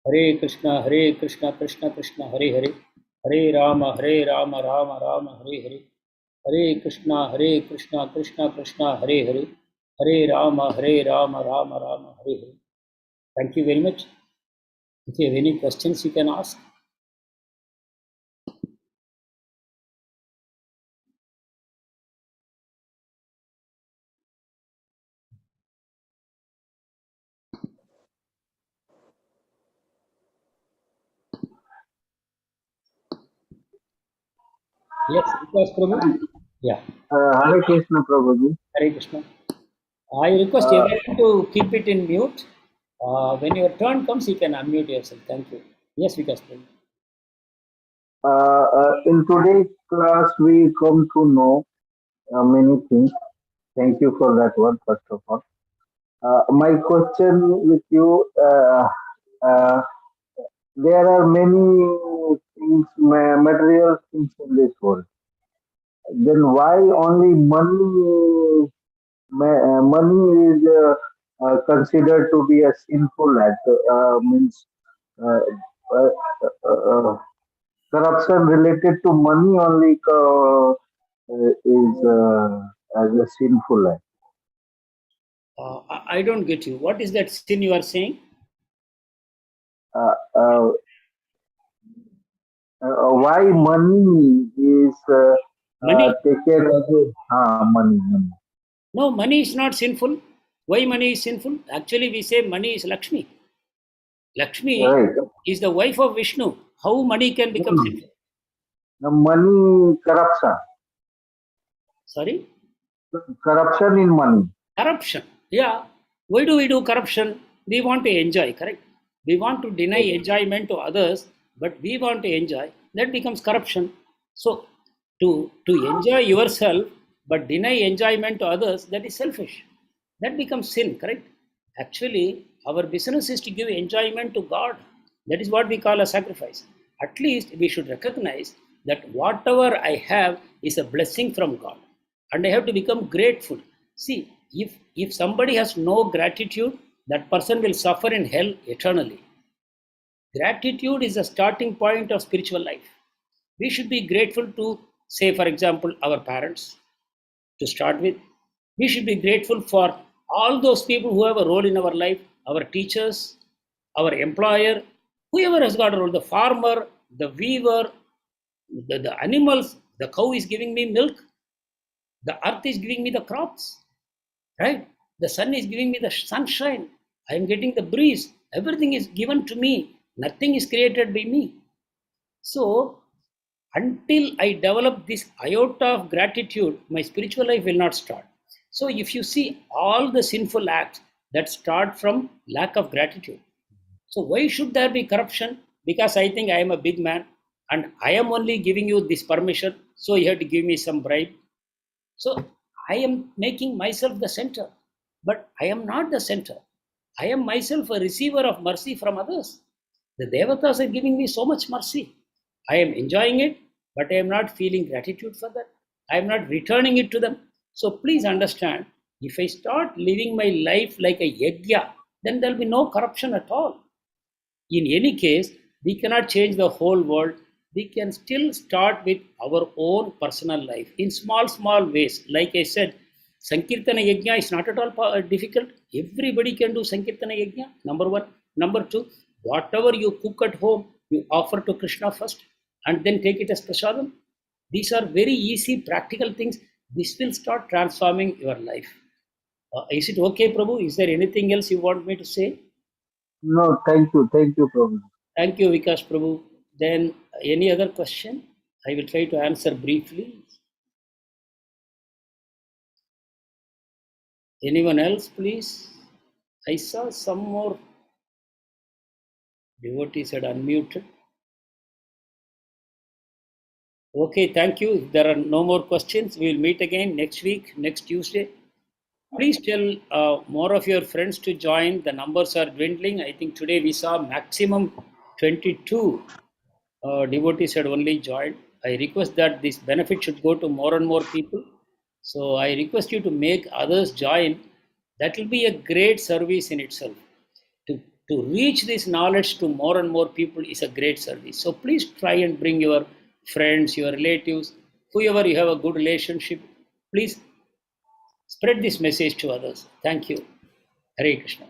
Hare Krishna, Krishna Krishna, Hare Hare, Hare Rama, Rama Rama, Hare Hare, Hare Krishna, Krishna Krishna, Hare Hare, Hare Rama, Rama Rama, Hare Hare. Thank you very much. If you have any questions, you can ask. Yes, because Prabhu. Yeah. Hare Krishna, Prabhuji. Hare Krishna. I request everyone to keep it in mute. When your turn comes, you can unmute yourself. Thank you. Yes, Vikas. In today's class, we come to know many things. Thank you for that one, first of all. My question with you, there are many things, material things in this world. Then why only money is considered to be a sinful act? Means uh, uh, uh, corruption related to money only is as a sinful act. I don't get you. What is that sin you are saying? Why money is Money? taken as a money? No, money is not sinful. Why money is sinful? Actually, we say money is Lakshmi. Lakshmi Right. is the wife of Vishnu. How money can become sinful? The money corruption. Sorry? Corruption in money. Corruption. Yeah. Why do we do corruption? We want to enjoy, correct? We want to deny enjoyment to others, but we want to enjoy. That becomes corruption. So, to enjoy yourself, but deny enjoyment to others, that is selfish. That becomes sin, correct? Actually, our business is to give enjoyment to God. That is what we call a sacrifice. At least we should recognize that whatever I have is a blessing from God. And I have to become grateful. See, if somebody has no gratitude, that person will suffer in hell eternally. Gratitude is the starting point of spiritual life. We should be grateful to say, for example, our parents to start with. We should be grateful for all those people who have a role in our life, our teachers, our employer, whoever has got a role, the farmer, the weaver, the animals, the cow is giving me milk, the earth is giving me the crops, right? The sun is giving me the sunshine. I am getting the breeze. Everything is given to me. Nothing is created by me. So, until I develop this iota of gratitude, my spiritual life will not start. So, if you see all the sinful acts that start from lack of gratitude. So, why should there be corruption? Because I think I am a big man and I am only giving you this permission, so you have to give me some bribe. So, I am making myself the center, but I am not the center. I am myself a receiver of mercy from others. The Devatas are giving me so much mercy. I am enjoying it, but I am not feeling gratitude for that. I am not returning it to them. So please understand, if I start living my life like a yajna, then there will be no corruption at all. In any case, we cannot change the whole world. We can still start with our own personal life in small, small ways. Like I said, Sankirtana Yajna is not at all difficult. Everybody can do Sankirtana Yajna, number one. Number two, whatever you cook at home, you offer to Krishna first and then take it as prasadam. These are very easy, practical things. This will start transforming your life. Is it okay, Prabhu? Is there anything else you want me to say? No, thank you, Prabhu. Thank you, Vikas Prabhu. Then, any other question? I will try to answer briefly. Anyone else, please? I saw some more devotees had unmuted. Okay, thank you. If there are no more questions, we will meet again next week, next Tuesday. Please tell more of your friends to join. The numbers are dwindling. I think today we saw maximum 22 devotees had only joined. I request that this benefit should go to more and more people. So I request you to make others join. That will be a great service in itself. To reach this knowledge to more and more people is a great service. So please try and bring your friends, your relatives, whoever you have a good relationship. Please spread this message to others. Thank you. Hare Krishna.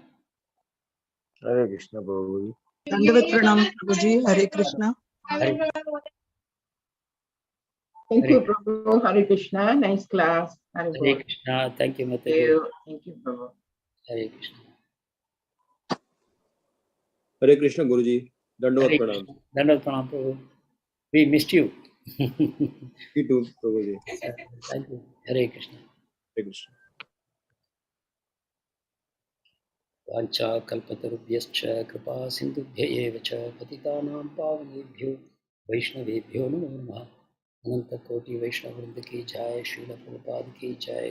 Hare Krishna, Prabhuji. Dandavat pranam, Prabhuji. Hare Krishna. Hare, Thank Hare, you, Prabhu. Hare Krishna. Nice class. Hare Hare Krishna. Thank you, Thank Mataji. you. Thank you, Prabhu. Hare Krishna. Hare Krishna, Guruji. Dandavat Hare Pranam. Krishna. Dandavat pranam, Prabhu. We missed you. You too, Prabhuji. Thank you. Hare Krishna. Hare Krishna. वाञ्छा कल्पतरुभ्यश्च कृपा सिन्धुभ्य एव च पतितानां पावनेभ्यो वैष्णवेभ्यो नमो नमः। अनंत कोटि वैष्णव वृंद की जय, श्रील प्रभुपाद की जय।